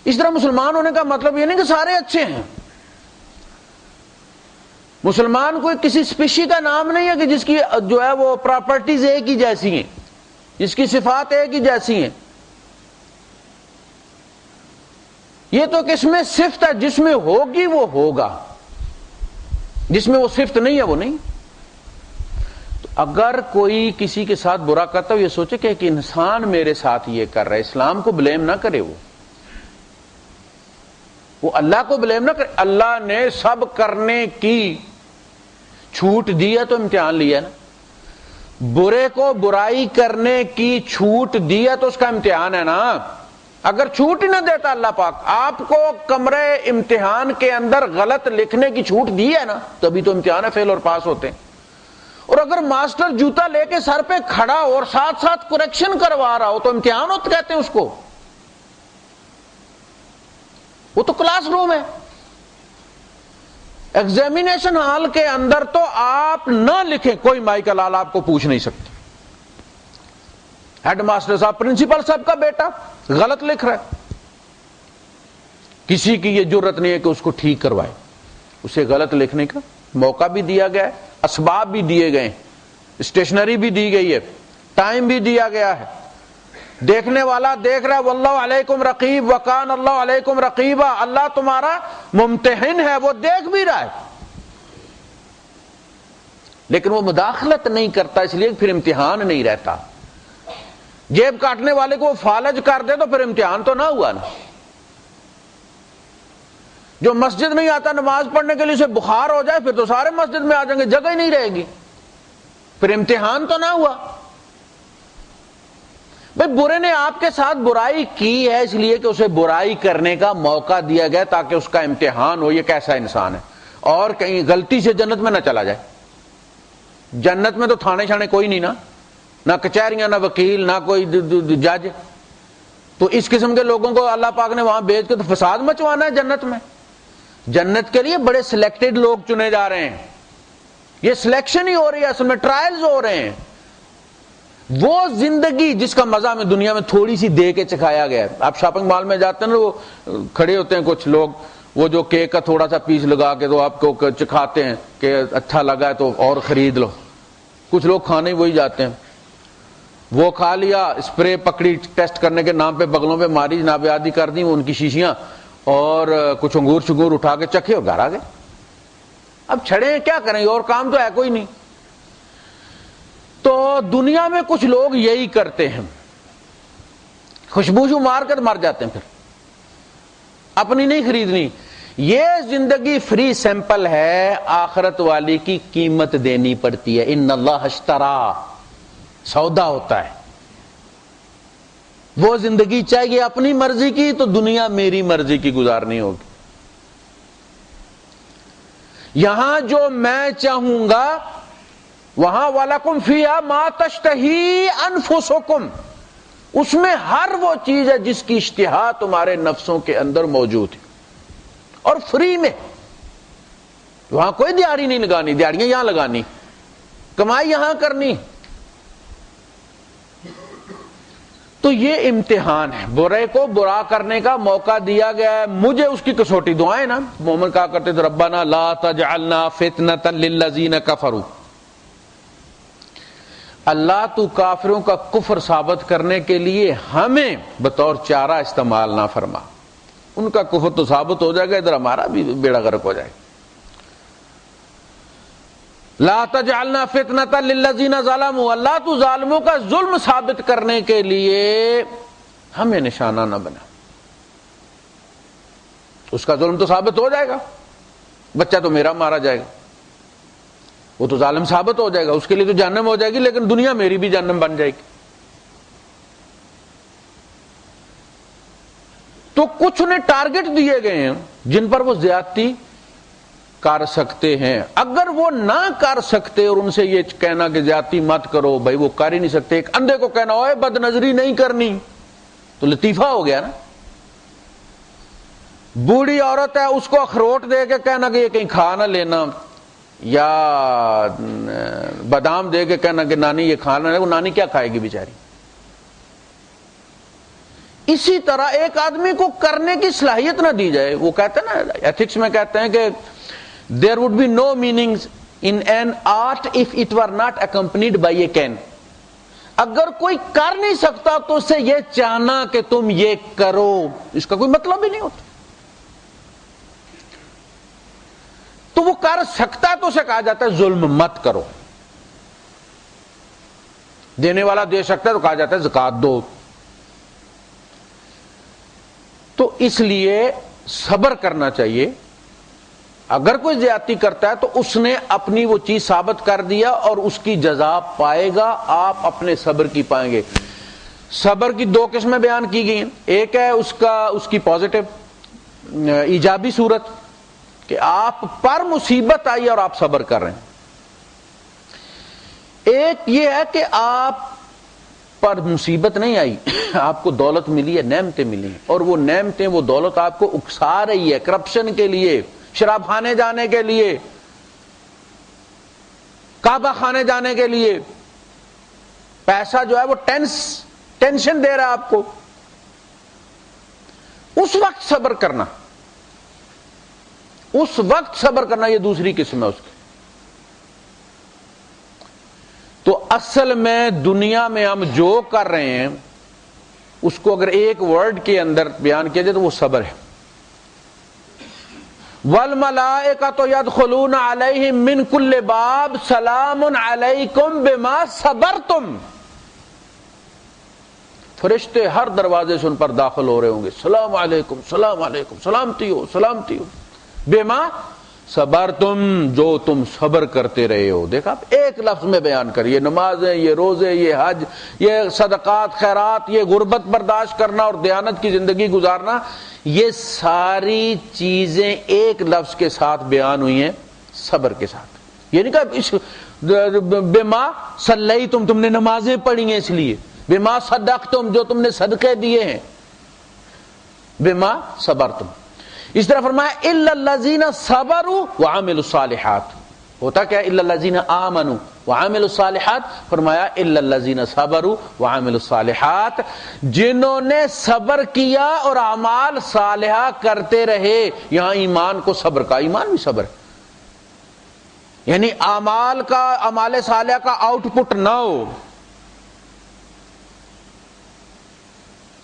اس طرح مسلمان ہونے کا مطلب یہ نہیں کہ سارے اچھے ہیں۔ مسلمان کوئی کسی اسپیشی کا نام نہیں ہے کہ جس کی جو ہے وہ پراپرٹیز ایک ہی جیسی ہیں، جس کی صفات ایک ہی جیسی ہیں۔ یہ تو کہ اس میں صفت ہے، جس میں ہوگی وہ ہوگا، جس میں وہ صفت نہیں ہے وہ نہیں۔ تو اگر کوئی کسی کے ساتھ برا کرتا ہے، یہ سوچے کہ ایک انسان میرے ساتھ یہ کر رہا ہے، اسلام کو بلیم نہ کرے، وہ اللہ کو بلیم نہ کرے۔ اللہ نے سب کرنے کی چھوٹ دی ہے تو امتحان لیا نا، برے کو برائی کرنے کی چھوٹ دی ہے تو اس کا امتحان ہے نا۔ اگر چھوٹ ہی نہ دیتا اللہ پاک، آپ کو کمرے امتحان کے اندر غلط لکھنے کی چھوٹ دی ہے نا، تبھی تو امتحان ہے، فیل اور پاس ہوتے ہیں۔ اور اگر ماسٹر جوتا لے کے سر پہ کھڑا ہو اور ساتھ ساتھ کریکشن کروا رہا ہو تو امتحان ہوتا کہتے ہیں اس کو، وہ تو کلاس روم ہے۔ ایگزامینیشن ہال کے اندر تو آپ نہ لکھیں، کوئی مائی کا لال آپ کو پوچھ نہیں سکتا، ہیڈ ماسٹر صاحب پرنسپل صاحب کا بیٹا غلط لکھ رہا ہے، کسی کی یہ جرت نہیں ہے کہ اس کو ٹھیک کروائے، اسے غلط لکھنے کا موقع بھی دیا گیا ہے، اسباب بھی دیے گئے ہیں، اسٹیشنری بھی دی گئی ہے، ٹائم بھی دیا گیا ہے، دیکھنے والا دیکھ رہا ہے، واللہ علیکم رقیب وکان اللہ علیکم رقیبا، اللہ تمہارا ممتحن ہے، وہ دیکھ بھی رہا ہے، لیکن وہ مداخلت نہیں کرتا، اس لیے پھر امتحان نہیں رہتا۔ جیب کاٹنے والے کو وہ فالج کر دے تو پھر امتحان تو نہ ہوا نا۔ جو مسجد نہیں آتا نماز پڑھنے کے لیے اسے بخار ہو جائے پھر تو سارے مسجد میں آ جائیں گے، جگہ ہی نہیں رہے گی، پھر امتحان تو نہ ہوا۔ بھئی برے نے آپ کے ساتھ برائی کی ہے اس لیے کہ اسے برائی کرنے کا موقع دیا گیا تاکہ اس کا امتحان ہو، یہ کیسا انسان ہے، اور کہیں غلطی سے جنت میں نہ چلا جائے۔ جنت میں تو تھانے شانے کوئی نہیں نا، نہ کچہریاں، نہ وکیل، نہ کوئی جج، تو اس قسم کے لوگوں کو اللہ پاک نے وہاں بھیج کے تو فساد مچوانا ہے جنت میں۔ جنت کے لیے بڑے سلیکٹڈ لوگ چنے جا رہے ہیں، یہ سلیکشن ہی ہو رہی ہے، اصل میں ٹرائلز ہو رہے ہیں۔ وہ زندگی جس کا مزہ ہمیں دنیا میں تھوڑی سی دے کے چکھایا گیا ہے۔ آپ شاپنگ مال میں جاتے ہیں نا، وہ کھڑے ہوتے ہیں کچھ لوگ، وہ جو کیک کا تھوڑا سا پیس لگا کے تو آپ کو چکھاتے ہیں کہ اچھا لگا ہے تو اور خرید لو، کچھ لوگ کھانے وہی جاتے ہیں، وہ کھا لیا، اسپرے پکڑی ٹیسٹ کرنے کے نام پہ بغلوں پہ ماری، جناب عادی کر دی ان کی شیشیاں، اور کچھ انگور شنگور اٹھا کے چکھے اور گھر آ گئے۔ اب چھڑے ہیں کیا کریں، اور کام تو ہے کوئی نہیں۔ تو دنیا میں کچھ لوگ یہی کرتے ہیں، خوشبو مار کر مر جاتے ہیں، پھر اپنی نہیں خریدنی۔ یہ زندگی فری سیمپل ہے، آخرت والی کی قیمت دینی پڑتی ہے۔ ان اللہ اشترا، سودا ہوتا ہے۔ وہ زندگی چاہیے اپنی مرضی کی تو دنیا میری مرضی کی گزارنی ہوگی۔ یہاں جو میں چاہوں گا وہاں وَلَكُمْ فِيهَا مَا تَشْتَهِي أَنفُسُكُمْ، اس میں ہر وہ چیز ہے جس کی اشتہا تمہارے نفسوں کے اندر موجود ہے، اور فری میں۔ وہاں کوئی دیہڑی نہیں لگانی، دیہڑیاں یہاں لگانی، کمائی یہاں کرنی۔ تو یہ امتحان ہے، برے کو برا کرنے کا موقع دیا گیا ہے، مجھے اس کی کسوٹی دعائیں نا، مومن کہا کرتے تھے ربنا لا تجعلنا فتنة للذین کفروا، اللہ تو کافروں کا کفر ثابت کرنے کے لیے ہمیں بطور چارہ استعمال نہ فرما۔ ان کا کفر تو ثابت ہو جائے گا، ادھر ہمارا بھی بیڑا غرق ہو جائے گا۔ لا تجعلنا فتنة للذین ظلموا، اللہ تو ظالموں کا ظلم ثابت کرنے کے لیے ہمیں نشانہ نہ بنا۔ اس کا ظلم تو ثابت ہو جائے گا، بچہ تو میرا مارا جائے گا، وہ تو ظالم ثابت ہو جائے گا، اس کے لیے تو جہنم ہو جائے گی، لیکن دنیا میری بھی جہنم بن جائے گی۔ تو کچھ انہیں ٹارگٹ دیے گئے ہیں جن پر وہ زیادتی کر سکتے ہیں۔ اگر وہ نہ کر سکتے اور ان سے یہ کہنا کہ زیادتی مت کرو، بھائی وہ کر ہی نہیں سکتے، ایک اندھے کو کہنا ہوئے بد نظری نہیں کرنی تو لطیفہ ہو گیا نا۔ بوڑھی عورت ہے، اس کو اخروٹ دے کے کہنا کہ یہ کہیں کھا نہ لینا، یا بادام دے کے کہنا کہ نانی یہ کھانا ہے، وہ نانی کیا کھائے گی بیچاری۔ اسی طرح ایک آدمی کو کرنے کی صلاحیت نہ دی جائے، وہ کہتے ہیں نا ایتھکس میں کہتے ہیں کہ there would be no meanings in an art if it were not accompanied by a can۔ اگر کوئی کر نہیں سکتا تو اسے یہ چاہنا کہ تم یہ کرو، اس کا کوئی مطلب ہی نہیں ہوتا۔ تو وہ کر سکتا ہے تو اسے کہا جاتا ہے ظلم مت کرو، دینے والا دے سکتا ہے تو کہا جاتا ہے زکات دو۔ تو اس لیے صبر کرنا چاہیے۔ اگر کوئی زیادتی کرتا ہے تو اس نے اپنی وہ چیز ثابت کر دیا اور اس کی جزا پائے گا، آپ اپنے صبر کی پائیں گے۔ صبر کی دو قسمیں بیان کی گئی ہیں، ایک ہے اس کی پازیٹو ایجابی صورت کہ آپ پر مصیبت آئی اور آپ صبر کر رہے ہیں، ایک یہ ہے کہ آپ پر مصیبت نہیں آئی، آپ کو دولت ملی ہے، نعمتیں ملی ہیں، اور وہ نعمتیں، وہ دولت آپ کو اکسا رہی ہے کرپشن کے لیے، شراب خانے جانے کے لیے، کعبہ خانے جانے کے لیے۔ پیسہ جو ہے وہ ٹینس ٹینشن دے رہا ہے آپ کو، اس وقت صبر کرنا، اس وقت صبر کرنا، یہ دوسری قسم ہے اس کی۔ تو اصل میں دنیا میں ہم جو کر رہے ہیں اس کو اگر ایک ورڈ کے اندر بیان کیا جائے تو وہ صبر ہے۔ وَالْمَلَائِكَةُ يَدْخُلُونَ عَلَيْهِم مِّن كُلِّ بَابٍ سَلَامٌ عَلَيْكُمْ بِمَا صَبَرْتُمْ، فرشتے ہر دروازے سے ان پر داخل ہو رہے ہوں گے، سلام علیکم سلام علیکم، سلامتی ہو سلامتی ہو، بما صبرتم، جو تم صبر کرتے رہے ہو۔ دیکھا ایک لفظ میں بیان کر، یہ نمازیں، یہ روزے، یہ حج، یہ صدقات خیرات، یہ غربت برداشت کرنا اور دیانت کی زندگی گزارنا، یہ ساری چیزیں ایک لفظ کے ساتھ بیان ہوئی ہیں، صبر کے ساتھ۔ یہ نہیں کہا بما صلیتم، تم نے نمازیں پڑھی ہیں اس لیے، بما صدقتم، جو تم نے صدقے دیے ہیں، بما صبرتم۔ اس طرح فرمایا الا الذین صبروا وعملوا الصالحات، ہوتا کیا الا الذین آمنوا وعملوا الصالحات، فرمایا الا الذین صبروا وعملوا الصالحات، جنہوں نے صبر کیا اور اعمال صالحہ کرتے رہے۔ یہاں ایمان کو صبر کا، ایمان بھی صبر ہے، یعنی اعمال صالحہ کا آؤٹ پٹ نہ ہو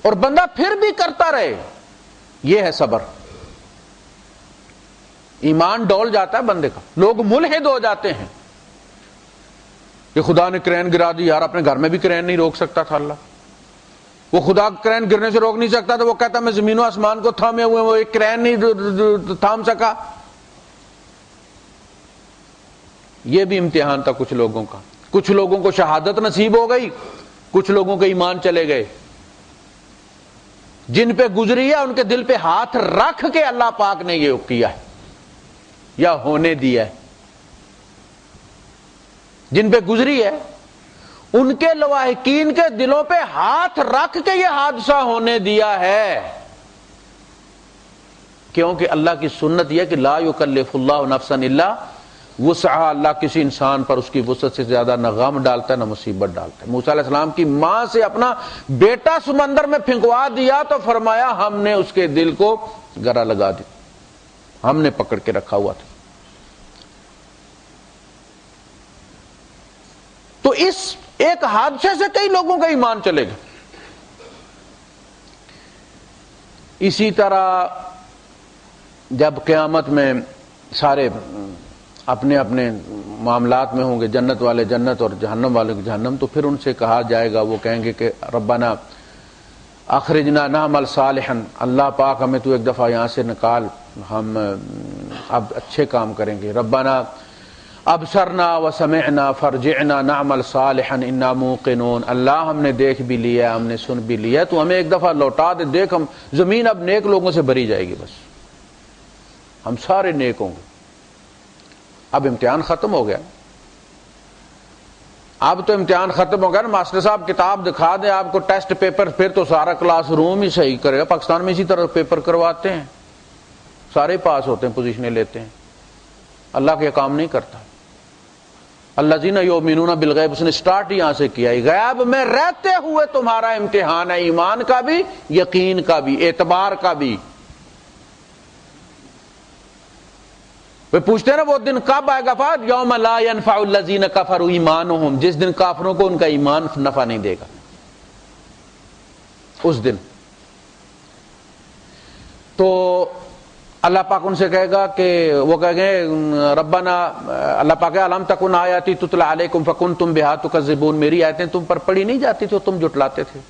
اور بندہ پھر بھی کرتا رہے، یہ ہے صبر۔ ایمان ڈول جاتا ہے بندے کا، لوگ ملحد ہو جاتے ہیں کہ خدا نے کرین گرا دی، یار اپنے گھر میں بھی کرین نہیں روک سکتا تھا اللہ، وہ خدا کرین گرنے سے روک نہیں سکتا تو وہ کہتا میں زمین و آسمان کو تھامے ہوئے، وہ ایک کرین نہیں تھام سکا۔ یہ بھی امتحان تھا کچھ لوگوں کا، کچھ لوگوں کو شہادت نصیب ہو گئی، کچھ لوگوں کے ایمان چلے گئے۔ جن پہ گزری ہے ان کے دل پہ ہاتھ رکھ کے اللہ پاک نے یہ کیا ہے یا ہونے دیا ہے، جن پہ گزری ہے ان کے لواحقین کے دلوں پہ ہاتھ رکھ کے یہ حادثہ ہونے دیا ہے، کیونکہ اللہ کی سنت یہ کہ لا یکلف اللہ نفسا الا وسعها، اللہ کسی انسان پر اس کی وسعت سے زیادہ نہ غم ڈالتا ہے نہ مصیبت ڈالتا ہے۔ موسیٰ علیہ السلام کی ماں سے اپنا بیٹا سمندر میں پھنکوا دیا تو فرمایا ہم نے اس کے دل کو گرا لگا دی، ہم نے پکڑ کے رکھا ہوا تھا۔ تو اس ایک حادثے سے کئی لوگوں کا ایمان چلے گا۔ اسی طرح جب قیامت میں سارے اپنے اپنے معاملات میں ہوں گے، جنت والے جنت اور جہنم والے جہنم، تو پھر ان سے کہا جائے گا، وہ کہیں گے کہ ربنا اخرجنا نعمل صالحا، اللہ پاک ہمیں تو ایک دفعہ یہاں سے نکال، ہم اب اچھے کام کریں گے۔ ربنا ابصرنا وسمعنا فرجعنا نعمل صالحا انا موقنون، اللہ ہم نے دیکھ بھی لیا، ہم نے سن بھی لیا، تو ہمیں ایک دفعہ لوٹا دے، دیکھ ہم زمین اب نیک لوگوں سے بھری جائے گی، بس ہم سارے نیک ہوں گے۔ اب امتحان ختم ہو گیا، اب تو امتحان ختم ہو گیا نا، ماسٹر صاحب کتاب دکھا دیں آپ کو ٹیسٹ پیپر، پھر تو سارا کلاس روم ہی صحیح کرے گا۔ پاکستان میں اسی طرح پیپر کرواتے ہیں، سارے پاس ہوتے ہیں، پوزیشنیں لیتے ہیں، اللہ کے کام نہیں کرتا۔ الذین یؤمنون بالغیب، اس نے سٹارٹ یہاں سے کیا، غیب میں رہتے ہوئے تمہارا امتحان ہے، ایمان کا بھی، یقین کا بھی، اعتبار کا بھی۔ وہ پوچھتے ہیں نا وہ دن کب آئے گا، فاد یوم لا ينفع الذین کفروا ایمانہم، جس دن کافروں کو ان کا ایمان نفع نہیں دے گا، اس دن تو اللہ پاک ان سے کہے گا کہ وہ کہیں گے ربنا، اللہ پاک الم تکن آیاتی تتلی علیکم فکنتم بہا تکذبون، میری آیتیں تم پر پڑھی نہیں جاتی تھی، تم جھٹلاتے تھے۔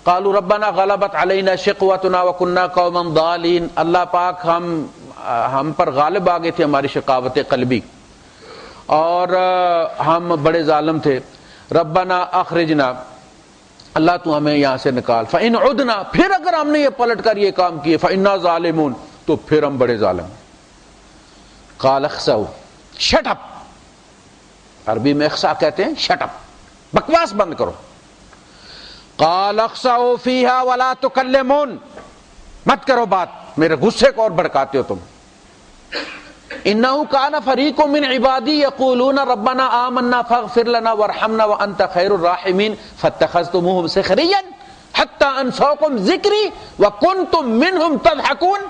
قالوا ربنا غلبت علینا شقوتنا وکنا قوما ضالین، اللہ پاک ہم پر غالب آ گئی تھی ہماری شقاوت قلبی اور ہم بڑے ظالم تھے۔ ربنا اخرجنا، اللہ تو ہمیں یہاں سے نکال، فإن عدنا، پھر اگر ہم نے یہ پلٹ کر یہ کام کیے، فإنا ظالمون، تو پھر ہم بڑے ظالم ہیں۔ قال اخسؤ، شٹ اپ، عربی میں اخسا کہتے ہیں شٹ اپ، بکواس بند کرو۔ قال اخسؤ فیہا ولا تکلمون، مت کرو بات، میرے غصے کو اور بھڑکاتے ہو تم۔ انہ کان فریق من عبادی یقولون ربنا آمنا فاغفر لنا وارحمنا وانت خیر الراحمین فاتخذتموہم سخریا حتی انسوکم ذکری وکنتم منہم تضحکون.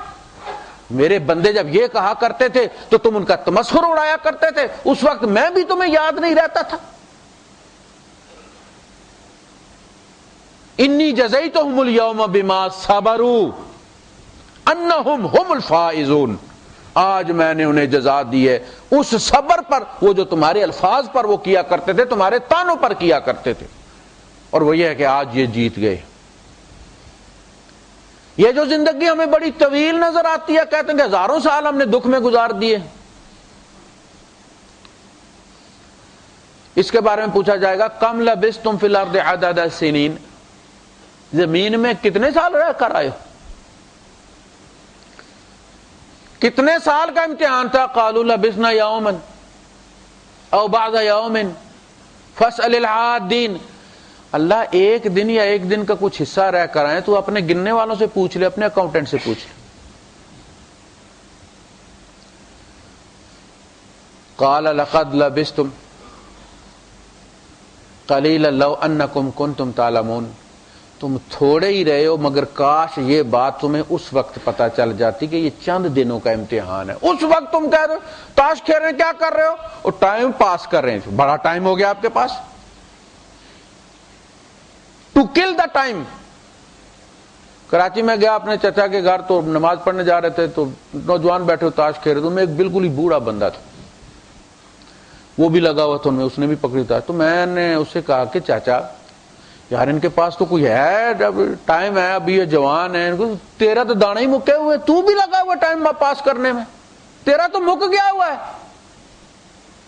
میرے بندے جب یہ کہا کرتے تھے تو تم ان کا تمسخر اڑایا کرتے تھے، اس وقت میں بھی تمہیں یاد نہیں رہتا تھا. انی جزیتہم اليوم بما صبروا انہم ہم الفائزون. آج میں نے انہیں جزا دی ہے اس صبر پر، وہ جو تمہارے الفاظ پر وہ کیا کرتے تھے، تمہارے طعنوں پر کیا کرتے تھے، اور وہ یہ ہے کہ آج یہ جیت گئے. یہ جو زندگی ہمیں بڑی طویل نظر آتی ہے، کہتے ہیں کہ ہزاروں سال ہم نے دکھ میں گزار دیے. اس کے بارے میں پوچھا جائے گا کم لبثتم فی الارض عدد السنین، زمین میں کتنے سال رہ کر آئے ہو، کتنے سال کا امتحان تھا؟ قالوا لبثنا یوما او بعض یوم فاسأل العادین. اللہ ایک دن یا ایک دن کا کچھ حصہ رہ کر آئے تو اپنے گننے والوں سے پوچھ لے، اپنے اکاؤنٹنٹ سے پوچھ لے. قال لقد لبثتم قلیلا لو انکم کنتم تعلمون. تم تھوڑے ہی رہے ہو مگر کاش یہ بات تمہیں اس وقت پتہ چل جاتی کہ یہ چند دنوں کا امتحان ہے. اس وقت تم کہہ رہے ہو تاش کھیل رہے ہیں، کیا کر رہے ہو؟ اور ٹائم پاس کر رہے ہیں. بڑا ٹائم ہو گیا آپ کے پاس، to kill the time. Karachi میں گیا اپنے چچا کے گھر، تو نماز پڑھنے جا رہے تھے تو نوجوان بیٹھے تاش کھیل رہے تھے. میں ایک بالکل ہی بوڑھا بندہ تھا، وہ بھی لگا ہوا تھا ان میں، اس نے بھی پکڑی تھا. تو میں نے اس سے کہا کہ چاچا یار ان کے پاس تو کوئی ہے، جب ٹائم ہے، ابھی یہ جوان ہے، تیرا تو دانا ہی مکے ہوئے، تو بھی لگا ہوا ٹائم پاس کرنے میں، تیرا تو مک گیا ہوا ہے،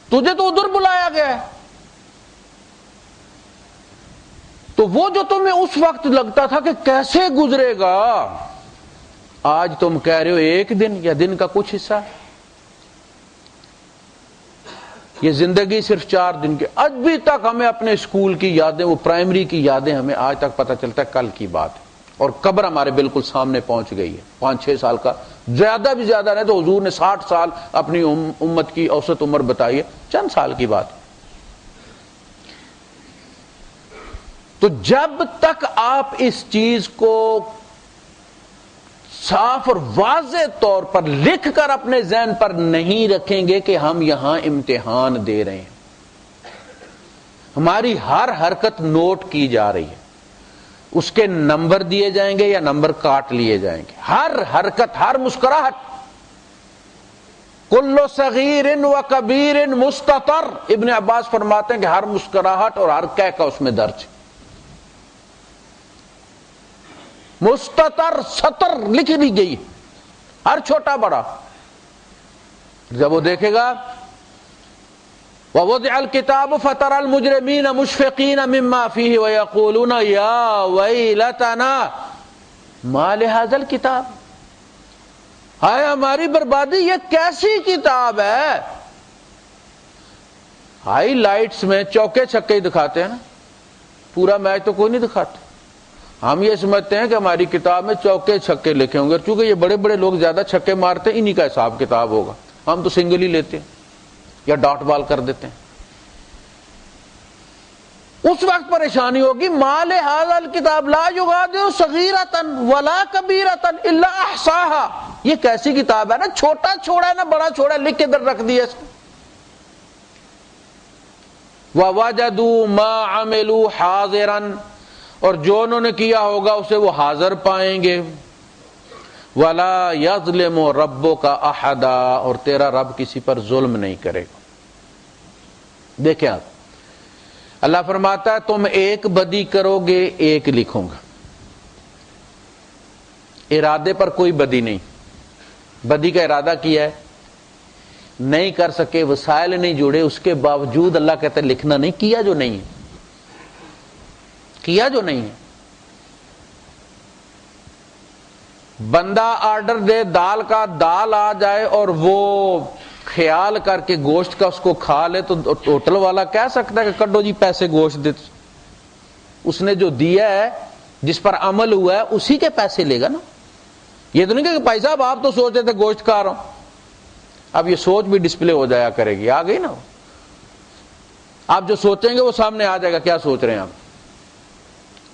تجھے تو ادھر بلایا گیا ہے. تو وہ جو تمہیں اس وقت لگتا تھا کہ کیسے گزرے گا، آج تم کہہ رہے ہو ایک دن یا دن کا کچھ حصہ. یہ زندگی صرف 4 دن کی. ابھی تک ہمیں اپنے اسکول کی یادیں، وہ پرائمری کی یادیں ہمیں آج تک پتہ چلتا ہے کل کی بات ہے، اور قبر ہمارے بالکل سامنے پہنچ گئی ہے. 5-6 سال کا، زیادہ بھی زیادہ نہیں تو حضور نے 60 سال اپنی امت کی اوسط عمر بتائی ہے، چند سال کی بات. تو جب تک آپ اس چیز کو صاف اور واضح طور پر لکھ کر اپنے ذہن پر نہیں رکھیں گے کہ ہم یہاں امتحان دے رہے ہیں، ہماری ہر حرکت نوٹ کی جا رہی ہے، اس کے نمبر دیے جائیں گے یا نمبر کاٹ لیے جائیں گے. ہر حرکت، ہر مسکراہٹ، کل صغیر و کبیر مستتر. ابن عباس فرماتے ہیں کہ ہر مسکراہٹ اور ہر کہہ کا اس میں درج ہے. مستتر، سطر لکھ دی گئی، ہر چھوٹا بڑا. جب وہ دیکھے گا وَوَضِعَ الْكِتَابُ فَتَرَى الْمُجْرِمِينَ مُشْفِقِينَ مِمَّا فِيهِ وَيَقُولُونَ يَا وَيْلَتَنَا مَا لِهَذَا الْكِتَابِ. ہائے ہماری بربادی، یہ کیسی کتاب ہے. ہائی لائٹس میں چوکے چھکے دکھاتے ہیں نا، پورا میچ تو کوئی نہیں دکھاتے. ہم یہ سمجھتے ہیں کہ ہماری کتاب میں چوکے چھکے لکھے ہوں گے، چونکہ یہ بڑے بڑے لوگ زیادہ چھکے مارتے ہیں، انہی کا حساب کتاب ہوگا. ہم تو سنگل ہی لیتے ہیں یا ڈاٹ بال کر دیتے ہیں. اس وقت پریشانی ہوگی. مال ھذا الکتاب لا یغادر صغیرۃ ولا کبیرۃ الا احصاها. یہ کیسی کتاب ہے، نا چھوٹا چھوڑا ہے نا بڑا چھوڑا ہے، لکھ کے ادھر رکھ دیا اس کو. ووجدوا ما عملوا حاضرا، اور جو انہوں نے کیا ہوگا اسے وہ حاضر پائیں گے. وَلَا يَظْلِمُ رَبُّكَ أَحَدًا، اور تیرا رب کسی پر ظلم نہیں کرے گا. دیکھیں آپ، اللہ فرماتا ہے تم ایک بدی کرو گے ایک لکھوں گا. ارادے پر کوئی بدی نہیں، بدی کا ارادہ کیا ہے نہیں کر سکے، وسائل نہیں جوڑے، اس کے باوجود اللہ کہتا ہے لکھنا نہیں. کیا جو نہیں ہے، کیا جو نہیں ہے. بندہ آرڈر دے دال کا، دال آ جائے اور وہ خیال کر کے گوشت کا اس کو کھا لے، تو ہوٹل والا کہہ سکتا ہے کہ کڈو جی پیسے گوشت دے. اس نے جو دیا ہے، جس پر عمل ہوا ہے، اسی کے پیسے لے گا نا. یہ تو نہیں کہ بھائی صاحب آپ تو سوچ رہے تھے گوشت کھا رہا ہوں. اب یہ سوچ بھی ڈسپلے ہو جایا کرے گی، آ گئی نا. آپ جو سوچیں گے وہ سامنے آ جائے گا کیا سوچ رہے ہیں آپ.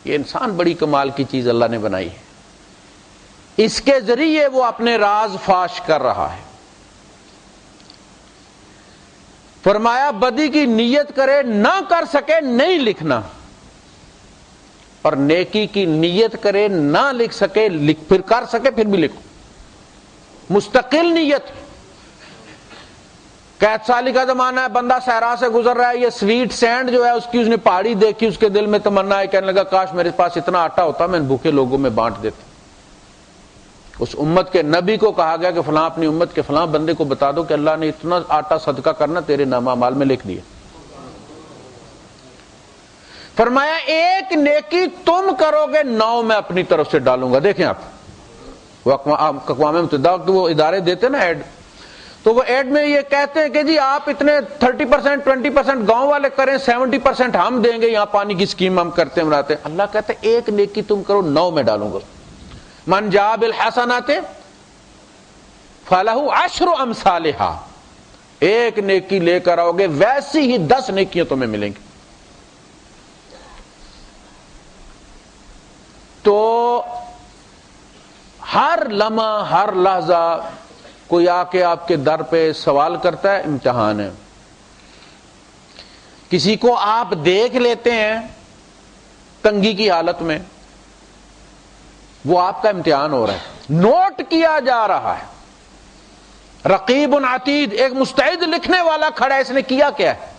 یہ انسان بڑی کمال کی چیز اللہ نے بنائی ہے، اس کے ذریعے وہ اپنے راز فاش کر رہا ہے۔ فرمایا بدی کی نیت کرے نہ کر سکے نہیں لکھنا، اور نیکی کی نیت کرے نہ لکھ سکے پھر کر سکے پھر بھی لکھو، مستقل نیت۔ قید سالی کا زمانہ ہے، بندہ صحرا سے گزر رہا ہے، یہ سویٹ سینڈ جو ہے اس کی اس نے پہاڑی دیکھی، اس کے دل میں تمنا ہے، کہنے لگا کاش میرے پاس اتنا آٹا ہوتا میں بھوکے لوگوں میں بانٹ دیتا۔ اس امت کے نبی کو کہا گیا کہ فلاں اپنی امت کے فلاں بندے کو بتا دو کہ اللہ نے اتنا آٹا صدقہ کرنا تیرے نامہ اعمال میں لکھ دیا۔ فرمایا ایک نیکی تم کرو گے 9 میں اپنی طرف سے ڈالوں گا۔ دیکھیں آپ وہ اقوام متحدہ کے وہ ادارے دیتے نا ایڈ، تو وہ ایڈ میں یہ کہتے ہیں کہ جی آپ اتنے 30% 20% گاؤں والے کریں، 70% ہم دیں گے، یہاں پانی کی اسکیم ہم کرتے ہیں بناتے ہیں۔ اللہ کہتے ہیں ایک نیکی تم کرو 9 میں ڈالوں گا۔ من جاء بالحسنات فلہ 10 امثالھا، ایک نیکی لے کر آؤ گے ویسی ہی 10 نیکیاں تمہیں ملیں گی۔ تو ہر لمحہ ہر لحظہ کوئی آ کے آپ کے در پہ سوال کرتا ہے، امتحان ہے۔ کسی کو آپ دیکھ لیتے ہیں تنگی کی حالت میں، وہ آپ کا امتحان ہو رہا ہے، نوٹ کیا جا رہا ہے۔ رقیب عتید، ایک مستعد لکھنے والا کھڑا ہے، اس نے کیا کیا ہے،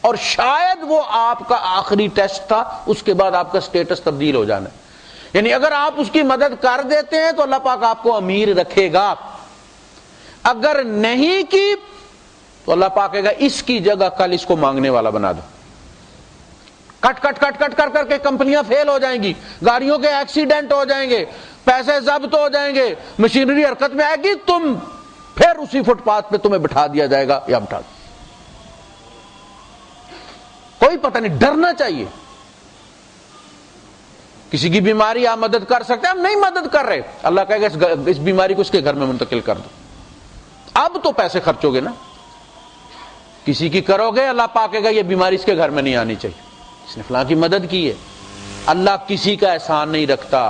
اور شاید وہ آپ کا آخری ٹیسٹ تھا، اس کے بعد آپ کا سٹیٹس تبدیل ہو جانا ہے۔ یعنی اگر آپ اس کی مدد کر دیتے ہیں تو اللہ پاک آپ کو امیر رکھے گا، اگر نہیں کی تو اللہ پاک کہے گا اس کی جگہ کل اس کو مانگنے والا بنا دو۔ کٹ کٹ کٹ کٹ کر کر کے کمپنیاں فیل ہو جائیں گی، گاڑیوں کے ایکسیڈنٹ ہو جائیں گے، پیسے ضبط ہو جائیں گے، مشینری حرکت میں آئے گی، تم پھر اسی فٹ پاتھ پہ تمہیں بٹھا دیا جائے گا یا بٹھا دو۔ کوئی پتہ نہیں، ڈرنا چاہیے۔ کسی کی بیماری آپ مدد کر سکتے ہیں، ہم نہیں مدد کر رہے، اللہ کہے گا اس بیماری کو اس کے گھر میں منتقل کر دو۔ اب تو پیسے خرچو گے نا، کسی کی کرو گے اللہ پاک کہے گا یہ بیماری اس کے گھر میں نہیں آنی چاہیے، اس نے فلاں کی مدد کی ہے۔ اللہ کسی کا احسان نہیں رکھتا،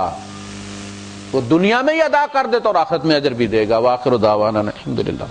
وہ دنیا میں ہی ادا کر دیتا اور آخرت میں اجر بھی دے گا۔ وآخر دعوانا الحمدللہ۔